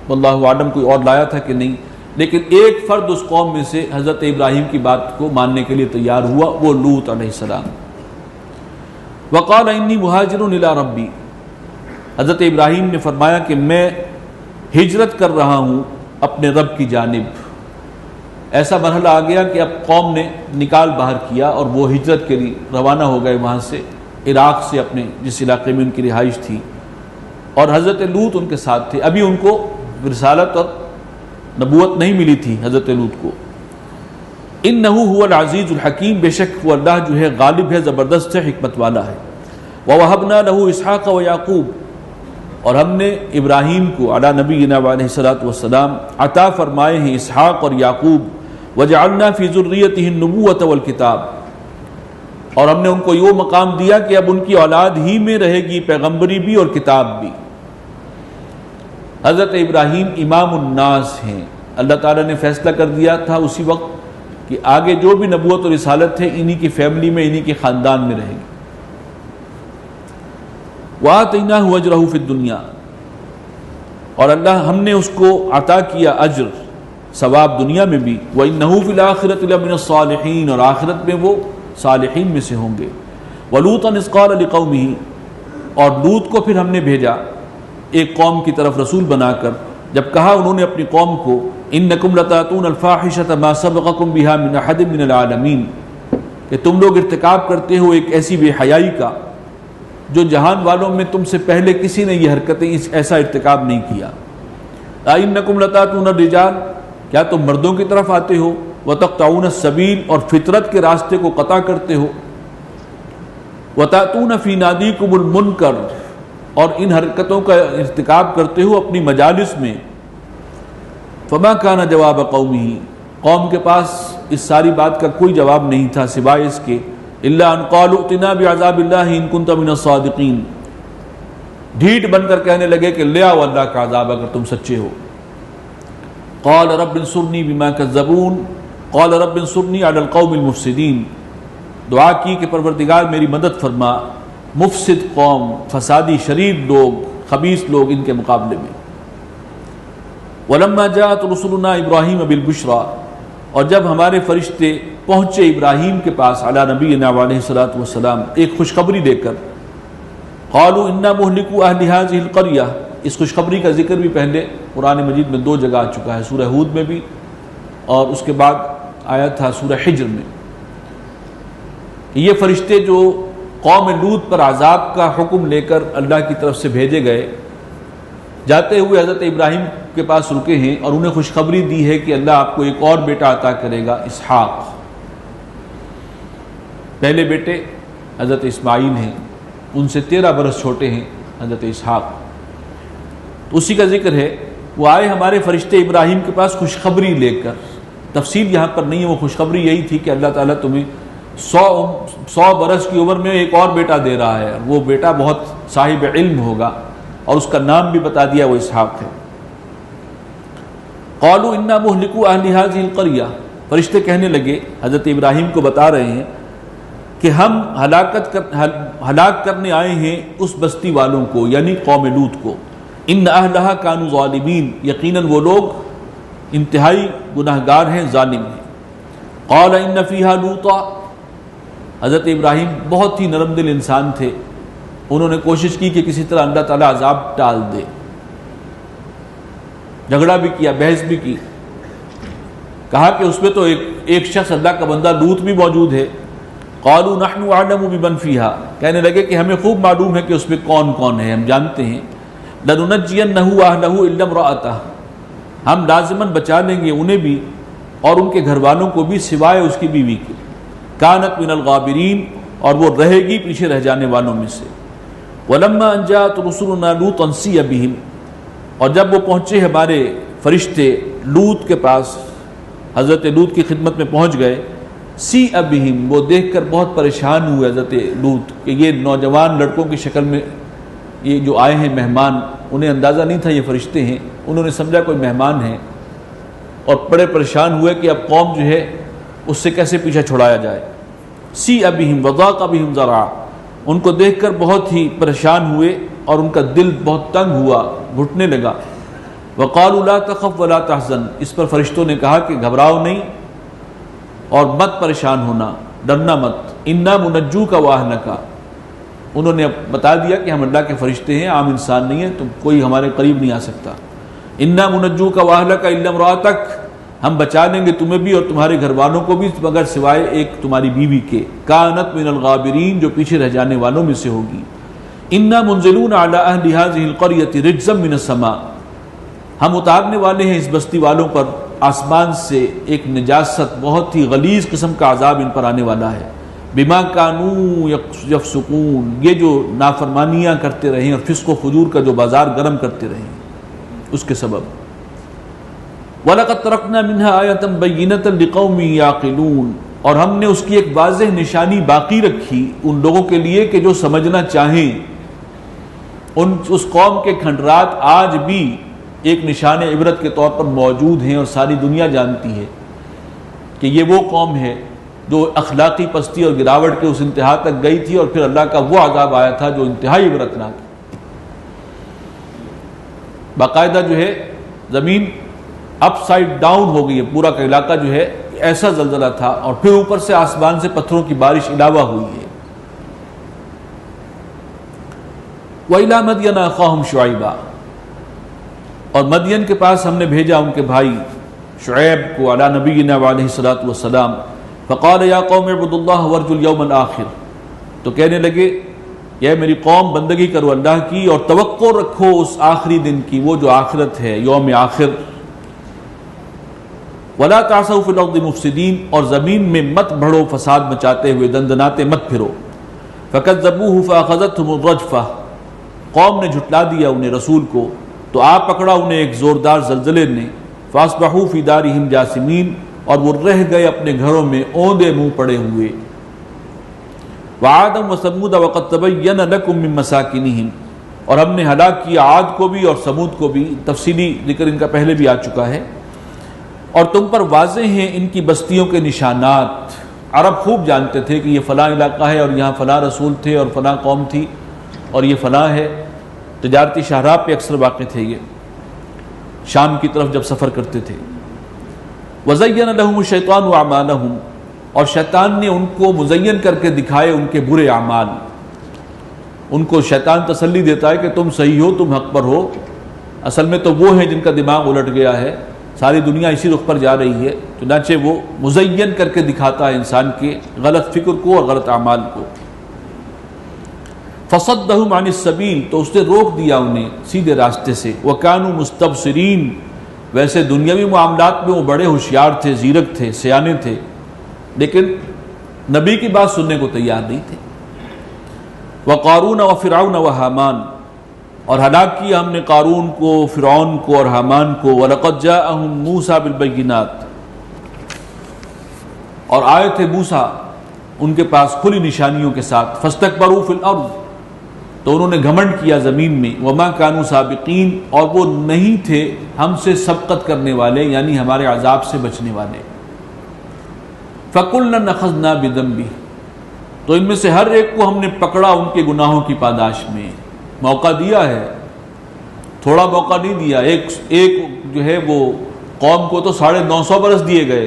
واللہ اعلم کوئی اور لایا تھا کہ نہیں، لیکن ایک فرد اس قوم میں سے حضرت ابراہیم کی بات کو ماننے کے لیے تیار ہوا، وہ لوط علیہ السلام۔ وقال انی مہاجر الی ربی، حضرت ابراہیم نے فرمایا کہ میں ہجرت کر رہا ہوں اپنے رب کی جانب۔ ایسا مرحلہ آ گیا کہ اب قوم نے نکال باہر کیا، اور وہ ہجرت کے لیے روانہ ہو گئے وہاں سے، عراق سے، اپنے جس علاقے میں ان کی رہائش تھی، اور حضرت لوط ان کے ساتھ تھے۔ ابھی ان کو رسالت اور نبوت نہیں ملی تھی حضرت لوط کو۔ انہ هو العزیز الحکیم، بے شک وہ اللہ جو ہے غالب ہے، زبردست ہے، حکمت والا ہے۔ ووهبنا له اسحاق ویعقوب، اور ہم نے ابراہیم کو علی نبینا علیہ الصلوۃ والسلام عطا فرمائے ہیں اسحاق اور یعقوب۔ وجعلنا فی ذریتہ النبوۃ والکتاب، اور ہم نے ان کو یہ مقام دیا کہ اب ان کی اولاد ہی میں رہے گی پیغمبری بھی اور کتاب بھی۔ حضرت ابراہیم امام الناس ہیں، اللہ تعالیٰ نے فیصلہ کر دیا تھا اسی وقت کہ آگے جو بھی نبوت اور رسالت ہے انہی کی فیملی میں، انہی کے خاندان میں رہے گی۔ وَآتَيْنَاهُ أَجْرَهُ فِي الدُّنْيَا، اور اللہ ہم نے اس کو عطا کیا اجر، ثواب دنیا میں بھی۔ وَإِنَّهُ فِي الْآخِرَةِ لَمِنَ الصَّالِحِينَ، اور آخرت میں وہ صالحین میں سے ہوں گے۔ وَلُوطًا إِذْ قَالَ لِقَوْمِهِ، اور لوط کو پھر ہم نے بھیجا ایک قوم کی طرف رسول بنا کر، جب کہا انہوں نے اپنی قوم کو إِنَّكُمْ لَتَأْتُونَ الْفَاحِشَةَ مَا سَبَقَكُمْ بِهَا مِنْ أَحَدٍ مِنَ الْعَالَمِينَ، کہ تم لوگ ارتکاب کرتے ہو ایک ایسی بے حیائی کا جو جہان والوں میں تم سے پہلے کسی نے یہ حرکتیں ایسا ارتکاب نہیں کیا۔ أَإِنَّكُمْ لَتَأْتُونَ الرِّجَالَ، کیا تم مردوں کی طرف آتے ہو، وَتَقْطَعُونَ السَّبِيلَ، اور فطرت کے راستے کو قطع کرتے ہو، وَتَأْتُونَ فِي نَادِيكُمُ الْمُنْكَرَ، اور ان حرکتوں کا ارتکاب کرتے ہو اپنی مجالس میں۔ فَمَا كَانَ جَوَابَ قَوْمِهِ، قوم کے پاس اس ساری بات کا کوئی جواب نہیں تھا سوائے اس کے إِلَّا أَن قَالُوا ائْتِنَا بِعَذَابِ اللَّهِ إِن كُنتَ مِنَ الصَّادِقِينَ، ڈھیٹ بن کر کہنے لگے کہ لے آؤ اللہ کا عذاب اگر تم سچے ہو۔ قَالَ رَبِّ انصُرْنِي بِمَا كَذَّبُونِ قَالَ رَبِّ انصُرْنِي عَلَى الْقَوْمِ الْمُفْسِدِينَ، دعا کی کہ پروردگار میری مدد فرما مفسد قوم، فسادی شریر لوگ، خبیث لوگ ان کے مقابلے میں۔ وَلَمَّا جَاءَتْ رُسُلُنَا إِبْرَاهِيمَ بِالْبُشْرَى، اور جب ہمارے فرشتے پہنچے ابراہیم کے پاس علی نبینا علیہ الصلوۃ والسلام ایک خوشخبری لے کر، قالوا انا مہلکو اہل هذه القریہ، اس خوشخبری کا ذکر بھی پہلے قرآن مجید میں 2 جگہ آ چکا ہے، سورہ ہود میں بھی اور اس کے بعد آیا تھا سورہ حجر میں، کہ یہ فرشتے جو قوم لوط پر عذاب کا حکم لے کر اللہ کی طرف سے بھیجے گئے، جاتے ہوئے حضرت ابراہیم کے پاس رکے ہیں اور انہیں خوشخبری دی ہے کہ اللہ آپ کو ایک اور بیٹا عطا کرے گا، اسحاق۔ پہلے بیٹے حضرت اسماعیل ہیں، ان سے 13 برس چھوٹے ہیں حضرت اسحاق، تو اسی کا ذکر ہے۔ وہ آئے ہمارے فرشتے ابراہیم کے پاس خوشخبری لے کر، تفصیل یہاں پر نہیں ہے، وہ خوشخبری یہی تھی کہ اللہ تعالیٰ تمہیں 100 برس کی عمر میں ایک اور بیٹا دے رہا ہے، وہ بیٹا بہت صاحب علم ہوگا، اور اس کا نام بھی بتا دیا، وہ اسحاق ہے۔ قالوا انا مہلکو اہل هذه القریہ، فرشتے کہنے لگے، حضرت ابراہیم کو بتا رہے ہیں کہ ہم ہلاک کرنے آئے ہیں اس بستی والوں کو، یعنی قوم لوط کو۔ ان اہلھا کانوا ظالمین، یقیناً وہ لوگ انتہائی گناہگار ہیں، ظالم ہیں۔ قال ان فیہا لوطا، حضرت ابراہیم بہت ہی نرم دل انسان تھے، انہوں نے کوشش کی کہ کسی طرح اللہ تعالیٰ عذاب ٹال دے، جھگڑا بھی کیا، بحث بھی کی، کہا کہ اس میں تو ایک شخص اللہ کا بندہ لوط بھی موجود ہے۔ قالوا نحن اعلم بمن فیہا، کہنے لگے کہ ہمیں خوب معلوم ہے کہ اس میں کون کون ہے، ہم جانتے ہیں۔ لننجینہ واہلہ الا امرأتہ، ہم لازماً بچا لیں گے انہیں بھی اور ان کے گھر والوں کو بھی سوائے اس کی بیوی کے۔ کانت من الغابرین، اور وہ رہے گی پیچھے رہ جانے والوں میں سے۔ ولما ان جاءت رسلنا لوطا سیء بہم، اور جب وہ پہنچے ہمارے فرشتے لوط کے پاس، حضرت لوط کی خدمت میں پہنچ گئے، سیء بہم، وہ دیکھ کر بہت پریشان ہوئے حضرت لوط کہ یہ نوجوان لڑکوں کی شکل میں یہ جو آئے ہیں مہمان، انہیں اندازہ نہیں تھا یہ فرشتے ہیں، انہوں نے سمجھا کوئی مہمان ہے، اور بڑے پریشان ہوئے کہ اب قوم جو ہے اس سے کیسے پیچھا چھڑایا جائے۔ سیء بہم وضاق بہم ذرعا، ان کو دیکھ کر بہت ہی پریشان ہوئے اور ان کا دل بہت تنگ ہوا، گھٹنے لگا۔ وقالوا لا تخف ولا تحزن، اس پر فرشتوں نے کہا کہ گھبراؤ نہیں اور مت پریشان ہونا، ڈرنا مت۔ انا منجوک واہلک، انہوں نے بتا دیا کہ ہم اللہ کے فرشتے ہیں، عام انسان نہیں ہیں، تو کوئی ہمارے قریب نہیں آ سکتا۔ انا منجوک واہلک الا امرأتک، ہم بچا لیں گے تمہیں بھی اور تمہارے گھر والوں کو بھی مگر سوائے ایک تمہاری بیوی کے، کانت من الغابرین، جو پیچھے رہ جانے والوں میں سے ہوگی۔ انا منزلون علی اہل هذه القریۃ رجزا من السماء، ہم اتارنے والے ہیں اس بستی والوں پر آسمان سے ایک نجاست، بہت ہی غلیظ قسم کا عذاب ان پر آنے والا ہے۔ بما کانوا یفسقون، یہ جو نافرمانیاں کرتے رہے اور فسق و فجور کا جو بازار گرم کرتے رہے اس کے سبب۔ وَلَقَدْ تَرَكْنَا مِنْهَا آیَةً بَيِّنَةً لِقَوْمٍ يَعْقِلُونَ، اور ہم نے اس کی ایک واضح نشانی باقی رکھی ان لوگوں کے لیے کہ جو سمجھنا چاہیں۔ اس قوم کے کھنڈرات آج بھی ایک نشان عبرت کے طور پر موجود ہیں، اور ساری دنیا جانتی ہے کہ یہ وہ قوم ہے جو اخلاقی پستی اور گراوٹ کے اس انتہا تک گئی تھی، اور پھر اللہ کا وہ عذاب آیا تھا جو انتہائی عبرتناک ہے۔ باقاعدہ جو ہے زمین اپ سائڈ ڈاؤن ہو گئی ہے، پورا کا علاقہ جو ہے ایسا زلزلہ تھا، اور پھر اوپر سے آسمان سے پتھروں کی بارش علاوہ ہوئی ہے۔ وَإِلَىٰ مَدْيَنَ أَخَاهُمْ شُعَيْبًا، اور مدین کے پاس ہم نے بھیجا ان کے بھائی شعیب کو علی نبینا علیہ الصلوۃ والسلام۔ فقال یا قوم اعبدوا اللہ وارجوا اليوم الآخر، تو کہنے لگے یہ میری قوم بندگی کرو اللہ کی اور توقع رکھو اس آخری دن کی، وہ جو آخرت ہے، یوم آخر۔ ولا تعثوا فی الارض مفسدین، اور زمین میں مت بڑھو فساد مچاتے ہوئے، دندناتے مت پھرو۔ فکذبوہ فاخذتہم الرجفہ، قوم نے جھٹلا دیا انہیں رسول کو تو آ پکڑا انہیں ایک زوردار زلزلے نے۔ فاصبحوا فی دارہم جاثمین، اور وہ رہ گئے اپنے گھروں میں اوندے منہ پڑے ہوئے۔ وعادا وثمود وقد تبین لکم من مساکنہم، اور ہم نے ہلاک کیا عاد کو بھی اور سمود کو بھی، تفصیلی ذکر ان کا پہلے بھی آ چکا ہے۔ اور تم پر واضح ہیں ان کی بستیوں کے نشانات، عرب خوب جانتے تھے کہ یہ فلاں علاقہ ہے اور یہاں فلاں رسول تھے اور فلاں قوم تھی اور یہ فلاں ہے. تجارتی شاہراہ پہ اکثر واقع تھے یہ، شام کی طرف جب سفر کرتے تھے. وَزَيَّنَ لَهُمُ الشَّيْطَانُ أَعْمَالَهُمْ، اور شیطان نے ان کو مزین کر کے دکھائے ان کے برے اعمال. ان کو شیطان تسلی دیتا ہے کہ تم صحیح ہو، تم حق پر ہو، اصل میں تو وہ ہیں جن کا دماغ الٹ گیا ہے، ساری دنیا اسی رخ پر جا رہی ہے. چنانچہ وہ مزین کر کے دکھاتا ہے انسان کے غلط فکر کو اور غلط اعمال کو. فَصَدَّهُمْ عَنِ السَّبِيلِ، تو اس نے روک دیا انہیں سیدھے راستے سے. وَكَانُوا مُسْتَبْصِرِينَ، ویسے دنیاوی معاملات میں وہ بڑے ہوشیار تھے، زیرک تھے، سیانے تھے، لیکن نبی کی بات سننے کو تیار نہیں تھے. وَقَارُونَ وَفِرْعَوْنَ وَحَامَانَ، اور ہلاک کیا ہم نے قارون کو، فرعون کو اور حامان کو. وَلَقَدْ جَاءَهُم مُوسَى بِالْبَيِّنَاتِ، اور آئے تھے موسیٰ ان کے پاس کھلی نشانیوں کے ساتھ. فَاسْتَكْبَرُوا فِي الْأَرْضِ، تو انہوں نے گھمنڈ کیا زمین میں. وَمَا كَانُوا سَابِقِينَ، اور وہ نہیں تھے ہم سے سبقت کرنے والے، یعنی ہمارے عذاب سے بچنے والے. فَكُلًّا أَخَذْنَا بِذَنبِهِ، تو ان میں سے ہر ایک کو ہم نے پکڑا ان کے گناہوں کی پاداش میں. موقع دیا ہے، تھوڑا موقع نہیں دیا. ایک جو ہے وہ قوم کو تو 950 برس دیے گئے،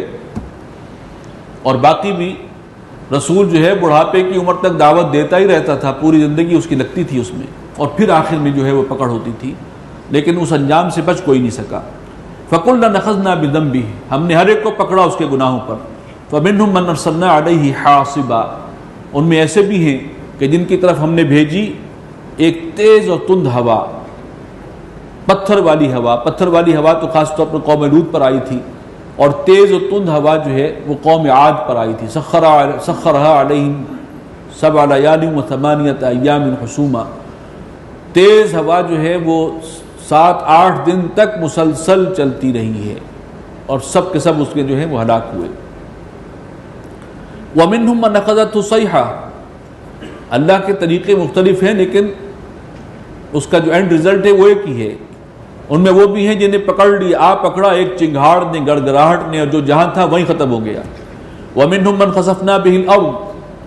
اور باقی بھی رسول جو ہے بڑھاپے کی عمر تک دعوت دیتا ہی رہتا تھا، پوری زندگی اس کی لگتی تھی اس میں، اور پھر آخر میں جو ہے وہ پکڑ ہوتی تھی، لیکن اس انجام سے بچ کوئی نہیں سکا. فَكُلًّا أَخَذْنَا بِذَنبِهِ، ہم نے ہر ایک کو پکڑا اس کے گناہوں پر. فَمِنْهُمْ مَنْ أَرْسَلْنَا عَلَيْهِ حَاصِبًا، ان میں ایسے بھی ہیں کہ جن کی طرف ہم نے بھیجی ایک تیز اور تند ہوا، پتھر والی ہوا. پتھر والی ہوا تو خاص طور پر قوم لوط پر آئی تھی، اور تیز و تند ہوا جو ہے وہ قوم عاد پر آئی تھی. سخرها علیہم 7 لیال و 8 ایام حسوما، تیز ہوا جو ہے وہ 7-8 دن تک مسلسل چلتی رہی ہے، اور سب کے سب اس کے جو ہے وہ ہلاک ہوئے. وَمِنْهُمْ مَنْ أَخَذَتْهُ الصَّيْحَةُ، اللہ کے طریقے مختلف ہیں لیکن اس کا جو اینڈ رزلٹ ہے وہ ایک ہی ہے. ان میں وہ بھی ہیں جنہیں پکڑ لیا، پکڑا ایک چنگھاڑ نے، گڑگڑاہٹ نے، اور جو جہاں تھا وہیں ختم ہو گیا. وَمِنْهُمْ مَنْ خَسَفْنَا بِهِ الْأَرْضَ،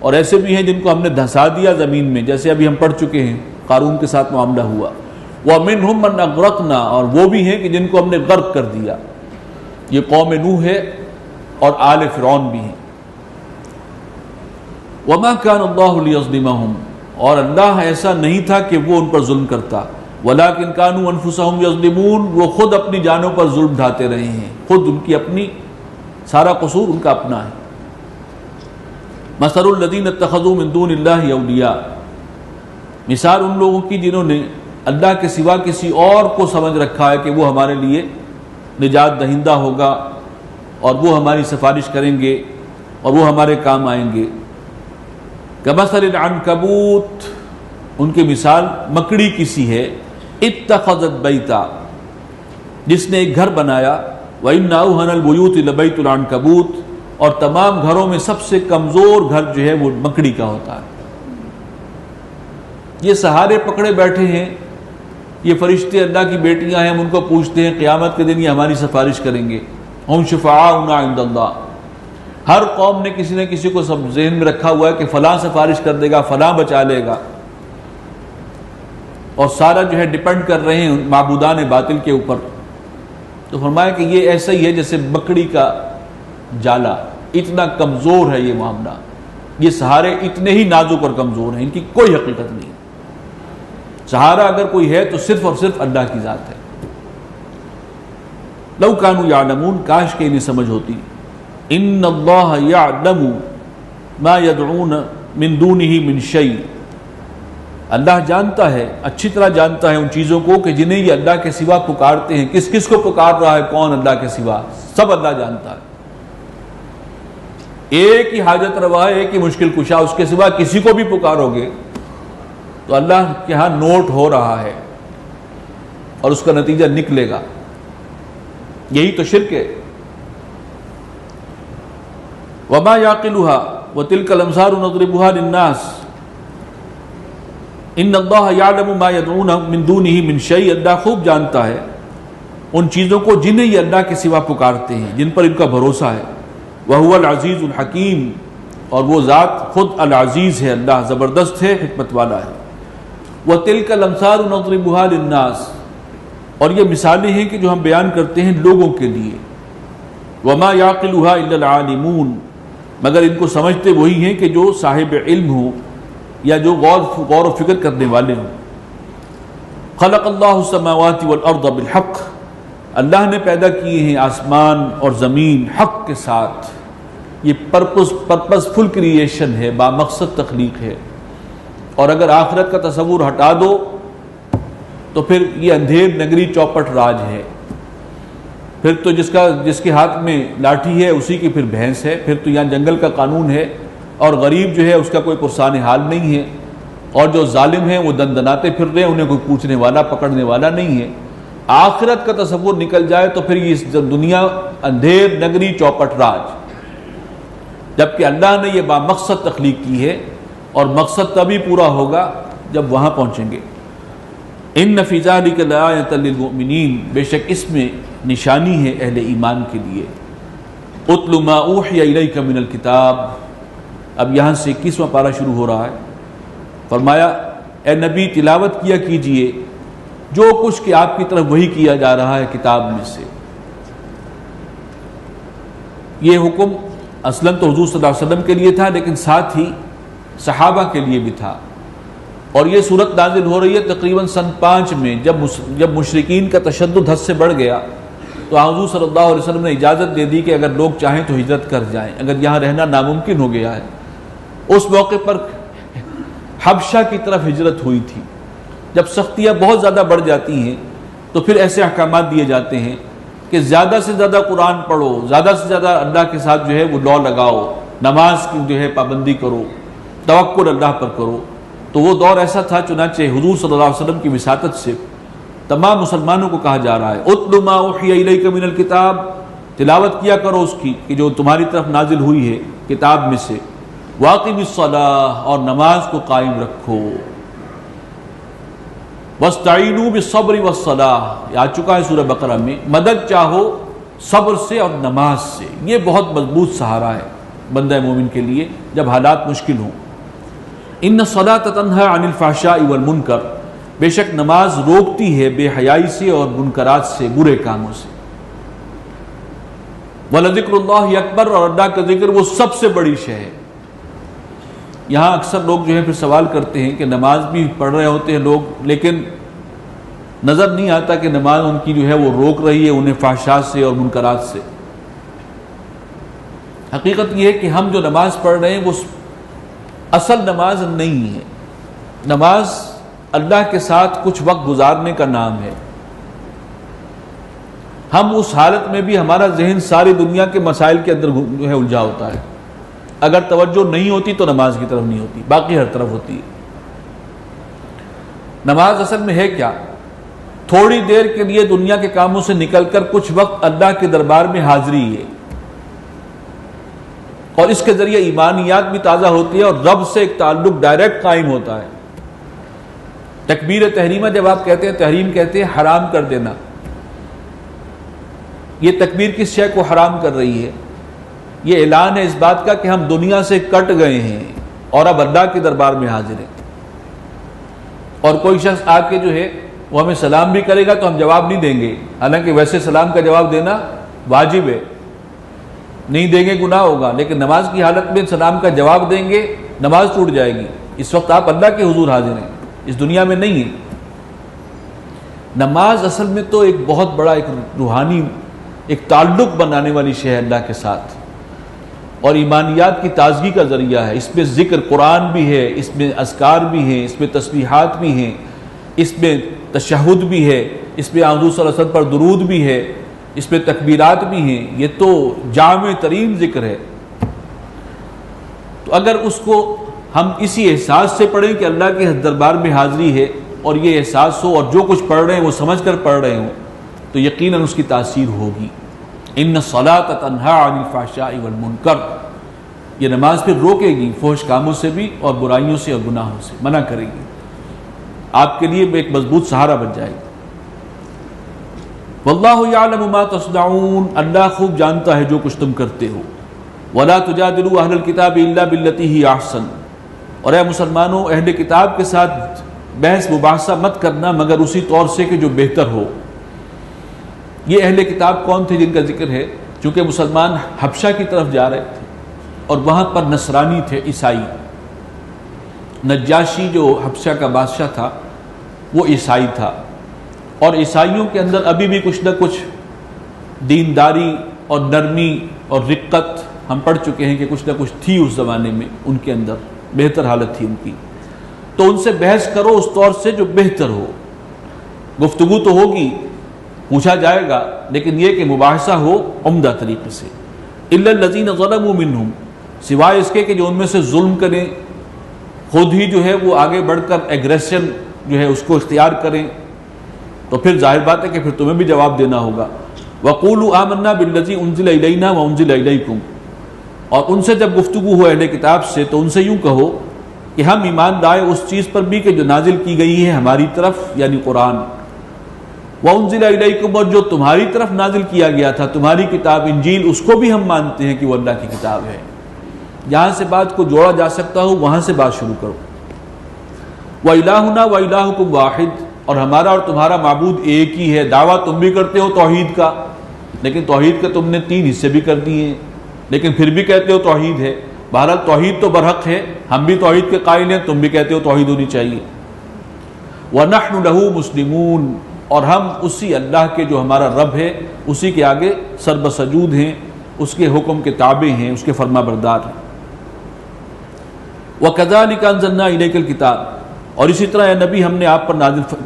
اور ایسے بھی ہیں جن کو ہم نے دھسا دیا زمین میں، جیسے ابھی ہم پڑھ چکے ہیں قارون کے ساتھ معاملہ ہوا. وَمِنْهُمْ مَنْ أَغْرَقْنَا، اور وہ بھی ہیں کہ جن کو ہم نے غرق کر دیا. یہ قوم نوح ہے اور آل فرعون بھی ہیں. وَمَا كَانَ اللَّهُ لِيَظْلِمَهُمْ، اور اللہ ایسا نہیں تھا کہ وہ ان پر ظلم کرتا. وَلَكِنْ كَانُوا أَنفُسَهُمْ يَظْلِمُونَ، وہ خود اپنی جانوں پر ظلم ڈھاتے رہے ہیں، خود ان کی اپنی، سارا قصور ان کا اپنا ہے. مَثَلُ الَّذِينَ اتَّخَذُوا مِن دُونِ اللَّهِ أَوْلِيَاءَ، مثال ان لوگوں کی جنہوں نے اللہ کے سوا کسی اور کو سمجھ رکھا ہے کہ وہ ہمارے لیے نجات دہندہ ہوگا اور وہ ہماری سفارش کریں گے اور وہ ہمارے کام آئیں گے. کمثل العنکبوت، ان کی مثال مکڑی کی سی ہے. اتخذت بیتا، جس نے ایک گھر بنایا. وَإِنَّ أَوْهَنَ الْبُيُوتِ لَبَيْتُ الْعَنْكَبُوتِ، اور تمام گھروں میں سب سے کمزور گھر جو ہے وہ مکڑی کا ہوتا ہے. یہ سہارے پکڑے بیٹھے ہیں، یہ فرشتے اللہ کی بیٹیاں ہیں، ہم ان کو پوچھتے ہیں قیامت کے دن یہ ہماری سفارش کریں گے. ہم شفعاؤنا عند اللہ، ہر قوم نے کسی نہ کسی کو سب ذہن میں رکھا ہوا ہے کہ فلاں سفارش کر دے گا، فلاں بچا لے گا، اور سارا جو ہے ڈیپینڈ کر رہے ہیں معبودان باطل کے اوپر. تو فرمایا کہ یہ ایسا ہی ہے جیسے مکڑی کا جالا، اتنا کمزور ہے یہ معاملہ. یہ سہارے اتنے ہی نازک اور کمزور ہیں، ان کی کوئی حقیقت نہیں. سہارا اگر کوئی ہے تو صرف اور صرف اللہ کی ذات ہے. لو کانوا یعلمون، کاش کہ انہیں سمجھ ہوتی. ان اللہ یعلم ما یدعون من دونہ من شیء، اللہ جانتا ہے، اچھی طرح جانتا ہے ان چیزوں کو کہ جنہیں یہ اللہ کے سوا پکارتے ہیں. کس کس کو پکار رہا ہے کون اللہ کے سوا، سب اللہ جانتا ہے. ایک ہی حاجت روا ہے، ایک ہی مشکل کشا، اس کے سوا کسی کو بھی پکارو گے تو اللہ کے ہاں نوٹ ہو رہا ہے اور اس کا نتیجہ نکلے گا. یہی تو شرک ہے. وما یعقلها وتلک الامثال نضربها للناس ان اللہ یعلم ما یدعون من دونہ من شیء، اللہ خوب جانتا ہے ان چیزوں کو جنہیں یہ اللہ کے سوا پکارتے ہیں، جن پر ان کا بھروسہ ہے. وہو العزیز الحکیم، اور وہ ذات خود العزیز ہے، اللہ زبردست ہے، حکمت والا ہے۔ وَتِلْكَ الْأَمْثَالُ نَضْرِبُهَا لِلنَّاسِ، اور یہ مثالیں ہیں کہ جو ہم بیان کرتے ہیں لوگوں کے لیے۔ وَمَا يَعْقِلُهَا إِلَّا الْعَالِمُونَ، مگر ان کو سمجھتے وہی ہیں کہ جو صاحب علم ہوں یا جو غور و فکر کرنے والے ہوں۔ خلق اللہ السماوات والارض بالحق، اللہ نے پیدا کیے ہیں آسمان اور زمین حق کے ساتھ۔ یہ پرپس فل کریشن ہے، با مقصد تخلیق ہے۔ اور اگر آخرت کا تصور ہٹا دو تو پھر یہ اندھیر نگری چوپٹ راج ہے، پھر تو جس کے ہاتھ میں لاٹھی ہے اسی کی پھر بھینس ہے، پھر تو یہاں جنگل کا قانون ہے، اور غریب جو ہے اس کا کوئی پرسان حال نہیں ہے، اور جو ظالم ہیں وہ دندناتے پھر رہے ہیں، انہیں کوئی پوچھنے والا پکڑنے والا نہیں ہے۔ آخرت کا تصور نکل جائے تو پھر یہ دنیا اندھیر نگری چوپٹ راج، جبکہ اللہ نے یہ با مقصد تخلیق کی ہے، اور مقصد تبھی پورا ہوگا جب وہاں پہنچیں گے۔ ان فی ذلک لآیۃ للمؤمنین، بے شک اس میں نشانی ہے اہل ایمان کے لیے۔ اتل ما اوحی الیک من الکتاب، اب یہاں سے 21واں پارہ شروع ہو رہا ہے۔ فرمایا اے نبی تلاوت کیا کیجئے جو کچھ کہ آپ کی طرف وحی کیا جا رہا ہے کتاب میں سے۔ یہ حکم اصلاً تو حضور صلی اللہ علیہ وسلم کے لیے تھا، لیکن ساتھ ہی صحابہ کے لیے بھی تھا، اور یہ صورت نازل ہو رہی ہے تقریباً سن 5 میں، جب مشرکین کا تشدد حد سے بڑھ گیا تو حضور صلی اللہ علیہ وسلم نے اجازت دے دی کہ اگر لوگ چاہیں تو ہجرت کر جائیں، اگر یہاں رہنا ناممکن ہو گیا ہے۔ اس موقع پر حبشہ کی طرف ہجرت ہوئی تھی۔ جب سختیاں بہت زیادہ بڑھ جاتی ہیں تو پھر ایسے احکامات دیے جاتے ہیں کہ زیادہ سے زیادہ قرآن پڑھو، زیادہ سے زیادہ اللہ کے ساتھ جو ہے وہ لا لگاؤ، نماز کی جو ہے پابندی کرو، توکل اللہ پر کرو۔ تو وہ دور ایسا تھا، چنانچہ حضور صلی اللہ علیہ وسلم کی وساطت سے تمام مسلمانوں کو کہا جا رہا ہے اتل ما اوحی الیک من الکتاب، تلاوت کیا کرو اس کی کہ جو تمہاری طرف نازل ہوئی ہے کتاب میں سے، واقم الصلاۃ، اور نماز کو قائم رکھو، واستعینوا بالصبر والصلاۃ، یہ آ چکا ہے سورہ بقرہ میں، مدد چاہو صبر سے اور نماز سے۔ یہ بہت مضبوط سہارا ہے بندہ مومن کے لیے جب حالات مشکل ہوں۔ ان الصلاۃ تنہی عن الفحشاء والمنکر، بے شک نماز روکتی ہے بے حیائی سے اور منکرات سے، برے کاموں سے۔ وَلَذِكْرُ اللَّهِ اکبر، اور اللہ کا ذکر وہ سب سے بڑی شے ہے۔ یہاں اکثر لوگ جو ہے پھر سوال کرتے ہیں کہ نماز بھی پڑھ رہے ہوتے ہیں لوگ، لیکن نظر نہیں آتا کہ نماز ان کی جو ہے وہ روک رہی ہے انہیں فحشاء سے اور منکرات سے۔ حقیقت یہ ہے کہ ہم جو نماز پڑھ رہے ہیں وہ اصل نماز نہیں ہے۔ نماز اللہ کے ساتھ کچھ وقت گزارنے کا نام ہے۔ ہم اس حالت میں بھی ہمارا ذہن ساری دنیا کے مسائل کے اندر جو ہے الجھا ہوتا ہے۔ اگر توجہ نہیں ہوتی تو نماز کی طرف نہیں ہوتی، باقی ہر طرف ہوتی ہے۔ نماز اصل میں ہے کیا؟ تھوڑی دیر کے لیے دنیا کے کاموں سے نکل کر کچھ وقت اللہ کے دربار میں حاضری ہے، اور اس کے ذریعے ایمانیات بھی تازہ ہوتی ہے اور رب سے ایک تعلق ڈائریکٹ قائم ہوتا ہے۔ تکبیر تحریمہ جب آپ کہتے ہیں، تحریم کہتے ہیں حرام کر دینا، یہ تکبیر کس شے کو حرام کر رہی ہے؟ یہ اعلان ہے اس بات کا کہ ہم دنیا سے کٹ گئے ہیں اور اب اللہ کے دربار میں حاضر ہیں، اور کوئی شخص آ کے جو ہے وہ ہمیں سلام بھی کرے گا تو ہم جواب نہیں دیں گے، حالانکہ ویسے سلام کا جواب دینا واجب ہے، نہیں دیں گے گناہ ہوگا، لیکن نماز کی حالت میں سلام کا جواب دیں گے نماز ٹوٹ جائے گی۔ اس وقت آپ اللہ کے حضور حاضر ہیں، اس دنیا میں نہیں ہیں۔ نماز اصل میں تو ایک بہت بڑا ایک روحانی ایک تعلق بنانے والی شے ہے اللہ کے ساتھ، اور ایمانیات کی تازگی کا ذریعہ ہے۔ اس میں ذکر قرآن بھی ہے، اس میں اذکار بھی ہیں، اس میں تسبیحات بھی ہیں، اس میں تشہد بھی ہے، اس میں حضور صلی اللہ علیہ وسلم پر درود بھی ہے، اس میں تکبیرات بھی ہیں۔ یہ تو جامع ترین ذکر ہے۔ تو اگر اس کو ہم اسی احساس سے پڑھیں کہ اللہ کے دربار میں حاضری ہے، اور یہ احساس ہو، اور جو کچھ پڑھ رہے ہیں وہ سمجھ کر پڑھ رہے ہوں، تو یقیناً اس کی تاثیر ہوگی۔ ان الصلاۃ تنہی عن الفحشاء والمنکر، یہ نماز پھر روکے گی فحش کاموں سے بھی اور برائیوں سے اور گناہوں سے، منع کرے گی، آپ کے لیے ایک مضبوط سہارا بن جائے گی۔ واللہ یعلم ما تصنعون، اللہ خوب جانتا ہے جو کچھ تم کرتے ہو۔ وَلَا تُجَادِلُوا أَهْلَ الْكِتَابِ إِلَّا بِالَّتِي هِيَ أَحْسَنُ، اور اے مسلمانوں اہل کتاب کے ساتھ بحث مباحثہ مت کرنا مگر اسی طور سے کہ جو بہتر ہو۔ یہ اہل کتاب کون تھے جن کا ذکر ہے؟ چونکہ مسلمان حبشہ کی طرف جا رہے تھے اور وہاں پر نصرانی تھے، عیسائی۔ نجاشی جو حبشہ کا بادشاہ تھا وہ عیسائی تھا، اور عیسائیوں کے اندر ابھی بھی کچھ نہ کچھ دینداری اور نرمی اور رقت ہم پڑھ چکے ہیں کہ کچھ نہ کچھ تھی اس زمانے میں ان کے اندر، بہتر حالت تھی ان کی۔ تو ان سے بحث کرو اس طور سے جو بہتر ہو، گفتگو تو ہوگی، پوچھا جائے گا، لیکن یہ کہ مباحثہ ہو عمدہ طریقے سے۔ الا الذین ظلموا منہم، سوائے اس کے کہ جو ان میں سے ظلم کریں، خود ہی جو ہے وہ آگے بڑھ کر ایگریشن جو ہے اس کو اختیار کریں، تو پھر ظاہر بات ہے کہ پھر تمہیں بھی جواب دینا ہوگا۔ وَقُولُوا آمَنَّا بِالَّذِي أُنزِلَ إِلَيْنَا وَأُنزِلَ إِلَيْكُمْ، اور ان سے جب گفتگو ہو اہل کتاب سے تو ان سے یوں کہو کہ ہم ایمان لائے اس چیز پر بھی کہ جو نازل کی گئی ہے ہماری طرف، یعنی قرآن، وَأُنزِلَ إِلَيْكُمْ، اور جو تمہاری طرف نازل کیا گیا تھا تمہاری کتاب انجیل، اس کو بھی ہم مانتے ہیں کہ وہ اللہ کی کتاب ہے۔ جہاں سے بات کو جوڑا جا سکتا ہو وہاں سے بات شروع کرو۔ وَإِلَٰهُنَا وَإِلَٰهُكُمْ وَاحِدٌ، اور ہمارا اور تمہارا معبود ایک ہی ہے۔ دعویٰ تم بھی کرتے ہو توحید کا، لیکن توحید کے تم نے 3 حصے بھی کر دیے ہیں، لیکن پھر بھی کہتے ہو توحید ہے۔ بہرحال توحید تو برحق ہے، ہم بھی توحید کے قائل ہیں، تم بھی کہتے ہو توحید ہونی چاہیے۔ وَنَحْنُ لَهُ مُسْلِمُونَ، اور ہم اسی اللہ کے جو ہمارا رب ہے اسی کے آگے سر بسجود ہیں، اس کے حکم کے تابع ہیں، اس کے فرما بردار ہیں۔ وَكَذَلِكَ أَنزَلْنَا إِلَيْكَ الْكِتَابَ، اور اسی طرح اے نبی ہم نے آپ پر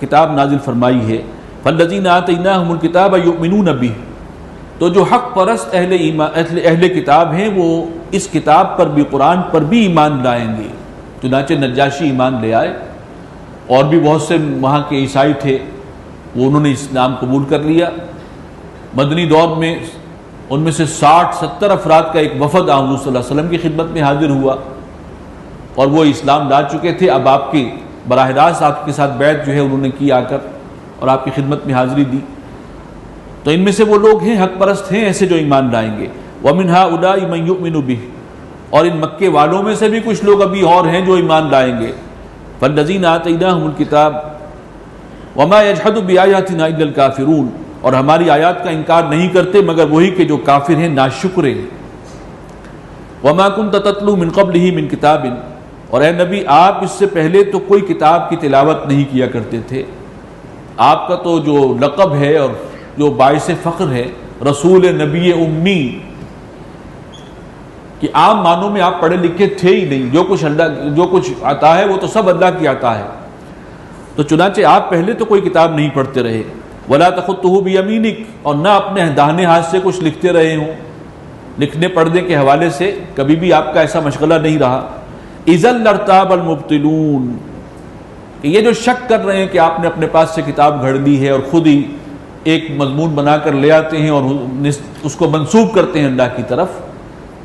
کتاب نازل فرمائی ہے۔ فَالَّذِينَ آتَيْنَاهُمُ الْكِتَابَ يُؤْمِنُونَ بِهِ، تو جو حق پرست اہل کتاب ہیں وہ اس کتاب پر بھی، قرآن پر بھی ایمان لائیں گے۔ چنانچہ نجاشی ایمان لے آئے، اور بھی بہت سے وہاں کے عیسائی تھے، وہ انہوں نے اسلام قبول کر لیا۔ مدنی دور میں ان میں سے 60-70 افراد کا ایک وفد حضور صلی اللہ علیہ وسلم کی خدمت میں حاضر ہوا، اور وہ اسلام لا چکے تھے۔ اب آپ کی براہ راست آپ کے ساتھ بیعت جو ہے انہوں نے کی آ کر، اور آپ کی خدمت میں حاضری دی۔ تو ان میں سے وہ لوگ ہیں، حق پرست ہیں ایسے جو ایمان لائیں گے۔ وَمِنْ هَؤُلَاءِ مَنْ يُؤْمِنُ بِهِ، اور ان مکے والوں میں سے بھی کچھ لوگ ابھی اور ہیں جو ایمان لائیں گے۔ فَالَّذِينَ آتَيْنَاهُمُ الْكِتَابَ وَمَا يَجْحَدُ بِآيَاتِنَا إِلَّا الْكَافِرُونَ، اور ہماری آیات کا انکار نہیں کرتے مگر وہی کہ جو کافر ہیں، ناشکرے ہیں۔ وَمَا كُنْتَ تَتْلُو مِنْ قَبْلِهِ مِنْ كِتَابٍ، اور اے نبی آپ اس سے پہلے تو کوئی کتاب کی تلاوت نہیں کیا کرتے تھے۔ آپ کا تو جو لقب ہے اور جو باعث فخر ہے، رسول نبی امی، کہ عام معنوں میں آپ پڑھے لکھے تھے ہی نہیں، جو کچھ عطا ہے وہ تو سب اللہ کی عطا ہے۔ تو چنانچہ آپ پہلے تو کوئی کتاب نہیں پڑھتے رہے۔ وَلَا تَخُطُّهُ بِيَمِينِكَ، اور نہ اپنے داہنے ہاتھ سے کچھ لکھتے رہے ہوں، لکھنے پڑھنے کے حوالے سے کبھی بھی آپ کا ایسا مشغلہ نہیں رہا۔ اِذًا لَارْتَابَ الْمُبْطِلُونَ، کہ یہ جو شک کر رہے ہیں کہ آپ نے اپنے پاس سے کتاب گھڑ لی ہے اور خود ہی ایک مضمون بنا کر لے آتے ہیں اور اس کو منسوب کرتے ہیں اللہ کی طرف،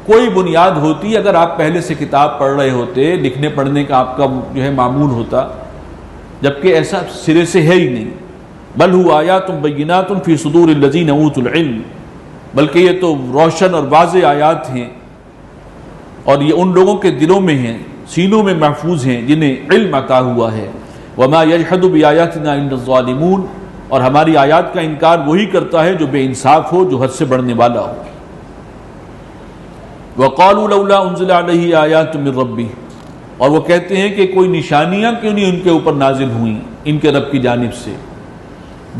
کوئی بنیاد ہوتی اگر آپ پہلے سے کتاب پڑھ رہے ہوتے، لکھنے پڑھنے کا آپ کا جو ہے معمول ہوتا، جبکہ ایسا سرے سے ہے ہی نہیں۔ بل هو آیات بینات فی صدور الذین اوتوا العلم، بلکہ یہ تو روشن اور واضح آیات ہیں، اور یہ ان لوگوں کے دلوں میں ہیں، سینوں میں محفوظ ہیں جنہیں علم عطا ہوا ہے۔ وما یجحد بآیاتنا الا الظالمون، اور ہماری آیات کا انکار وہی کرتا ہے جو بے انصاف ہو، جو حد سے بڑھنے والا ہو۔ وقالوا لولا انزل علیہ آیات من ربہ، اور وہ کہتے ہیں کہ کوئی نشانیاں کیوں نہیں ان کے اوپر نازل ہوئیں ان کے رب کی جانب سے،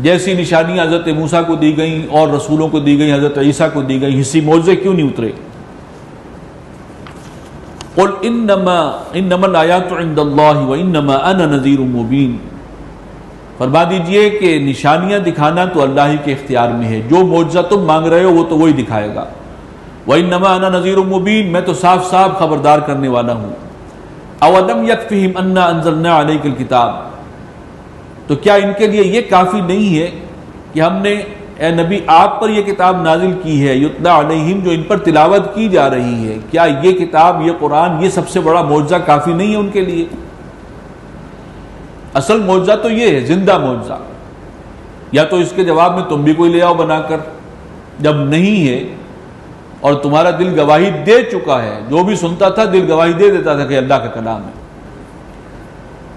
جیسی نشانیاں حضرت موسیٰ کو دی گئیں اور رسولوں کو دی گئیں، حضرت عیسیٰ کو دی گئیں، حصی معجزے کیوں نہیں اترے؟ قل انما الآیات عند اللہ وانما انا نذیر مبین، فرما دیجئے کہ نشانیاں دکھانا تو اللہ ہی کے اختیار میں ہے، جو معجزہ تم مانگ رہے ہو وہ تو وہی دکھائے گا۔ وانما انا نذیر مبین، میں تو صاف صاف خبردار کرنے والا ہوں۔ اولم یکفہم انا انزلنا علیک الکتاب، تو کیا ان کے لیے یہ کافی نہیں ہے کہ ہم نے اے نبی آپ پر یہ کتاب نازل کی ہے، یتلا علیہم، جو ان پر تلاوت کی جا رہی ہے، کیا یہ کتاب، یہ قرآن، یہ سب سے بڑا معجزہ کافی نہیں ہے ان کے لیے؟ اصل معجزہ تو یہ ہے، زندہ معجزہ، یا تو اس کے جواب میں تم بھی کوئی لے آؤ بنا کر، جب نہیں ہے اور تمہارا دل گواہی دے چکا ہے. جو بھی سنتا تھا دل گواہی دے دیتا تھا کہ اللہ کا کلام ہے.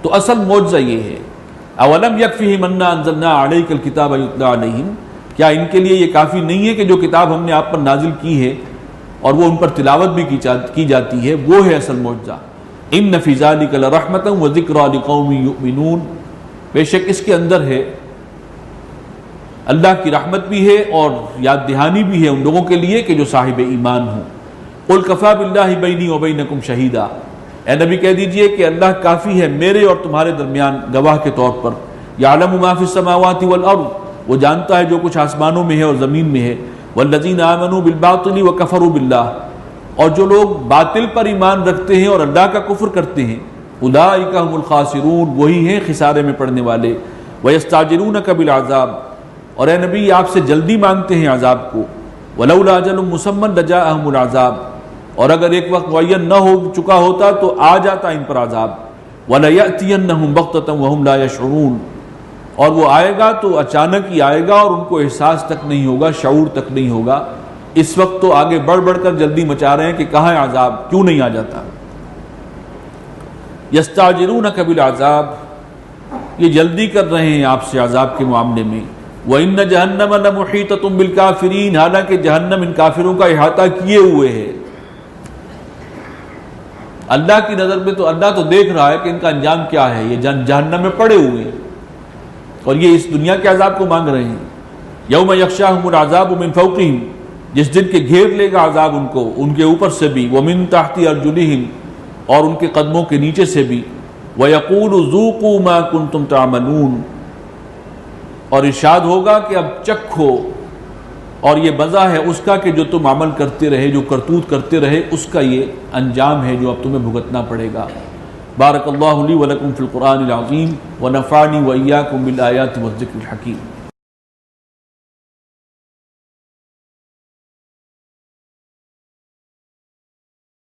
تو اصل معجزہ یہ ہے. اولم یکفیہم انا انزلنا علیک الکتاب یتلی علیہم، کیا ان کے لیے یہ کافی نہیں ہے کہ جو کتاب ہم نے آپ پر نازل کی ہے اور وہ ان پر تلاوت بھی کی جاتی ہے، وہ ہے اصل معجزہ. ان فی ذلک لرحمۃ وذکری لقوم یؤمنون، بے شک اس کے اندر ہے اللہ کی رحمت بھی ہے اور یاد دہانی بھی ہے ان لوگوں کے لیے کہ جو صاحب ایمان ہوں. قل کفی باللہ بینی وبینکم شہیدا، اے نبی کہہ دیجئے کہ اللہ کافی ہے میرے اور تمہارے درمیان گواہ کے طور پر. یعلم ما فی السماوات والارض، وہ جانتا ہے جو کچھ آسمانوں میں ہے اور زمین میں ہے. والذین آمنوا بالباطل وکفروا باللہ، اور جو لوگ باطل پر ایمان رکھتے ہیں اور اللہ کا کفر کرتے ہیں، اولئک هم الخاسرون، وہی ہیں خسارے میں پڑنے والے. ویستعجلونک بالعذاب، اور اے نبی آپ سے جلدی مانگتے ہیں عذاب کو. ولولا اجل مسمى لجاءهم العذاب، اور اگر ایک وقت معین نہ ہو چکا ہوتا تو آ جاتا ان پر عذاب. وَلَيَأْتِيَنَّهُمْ بَغْتَةً وَهُمْ لَا يَشْعُرُونَ، اور وہ آئے گا تو اچانک ہی آئے گا اور ان کو احساس تک نہیں ہوگا، شعور تک نہیں ہوگا. اس وقت تو آگے بڑھ بڑھ کر جلدی مچا رہے ہیں کہ کہاں ہے عذاب، کیوں نہیں آ جاتا. يَسْتَعْجِلُونَكَ بِالْعَذَابِ، یہ جلدی کر رہے ہیں آپ سے عذاب کے معاملے میں. وَإِنَّ جَهَنَّمَ لَمُحِيطَةٌ بِالْكَافِرِينَ، حالانکہ جہنم ان کافروں کا احاطہ کیے ہوئے ہے. اللہ کی نظر میں تو اللہ تو دیکھ رہا ہے کہ ان کا انجام کیا ہے، یہ جہنم میں پڑے ہوئے ہیں اور یہ اس دنیا کے عذاب کو مانگ رہے ہیں. یوم یغشاہم العذاب من فوقہم، جس دن کے گھیر لے گا عذاب ان کو ان کے اوپر سے بھی. ومن تحت ارجلہم، اور ان کے قدموں کے نیچے سے بھی. ویقول ذوقوا ما کنتم تعملون، اور ارشاد ہوگا کہ اب چکھو، اور یہ مزہ ہے اس کا کہ جو تم عمل کرتے رہے، جو کرتوت کرتے رہے، اس کا یہ انجام ہے جو اب تمہیں بھگتنا پڑے گا. بارک اللہ لی ولکم فی القرآن العظیم ونفعنی وإیاکم بالآیات والذکر الحکیم.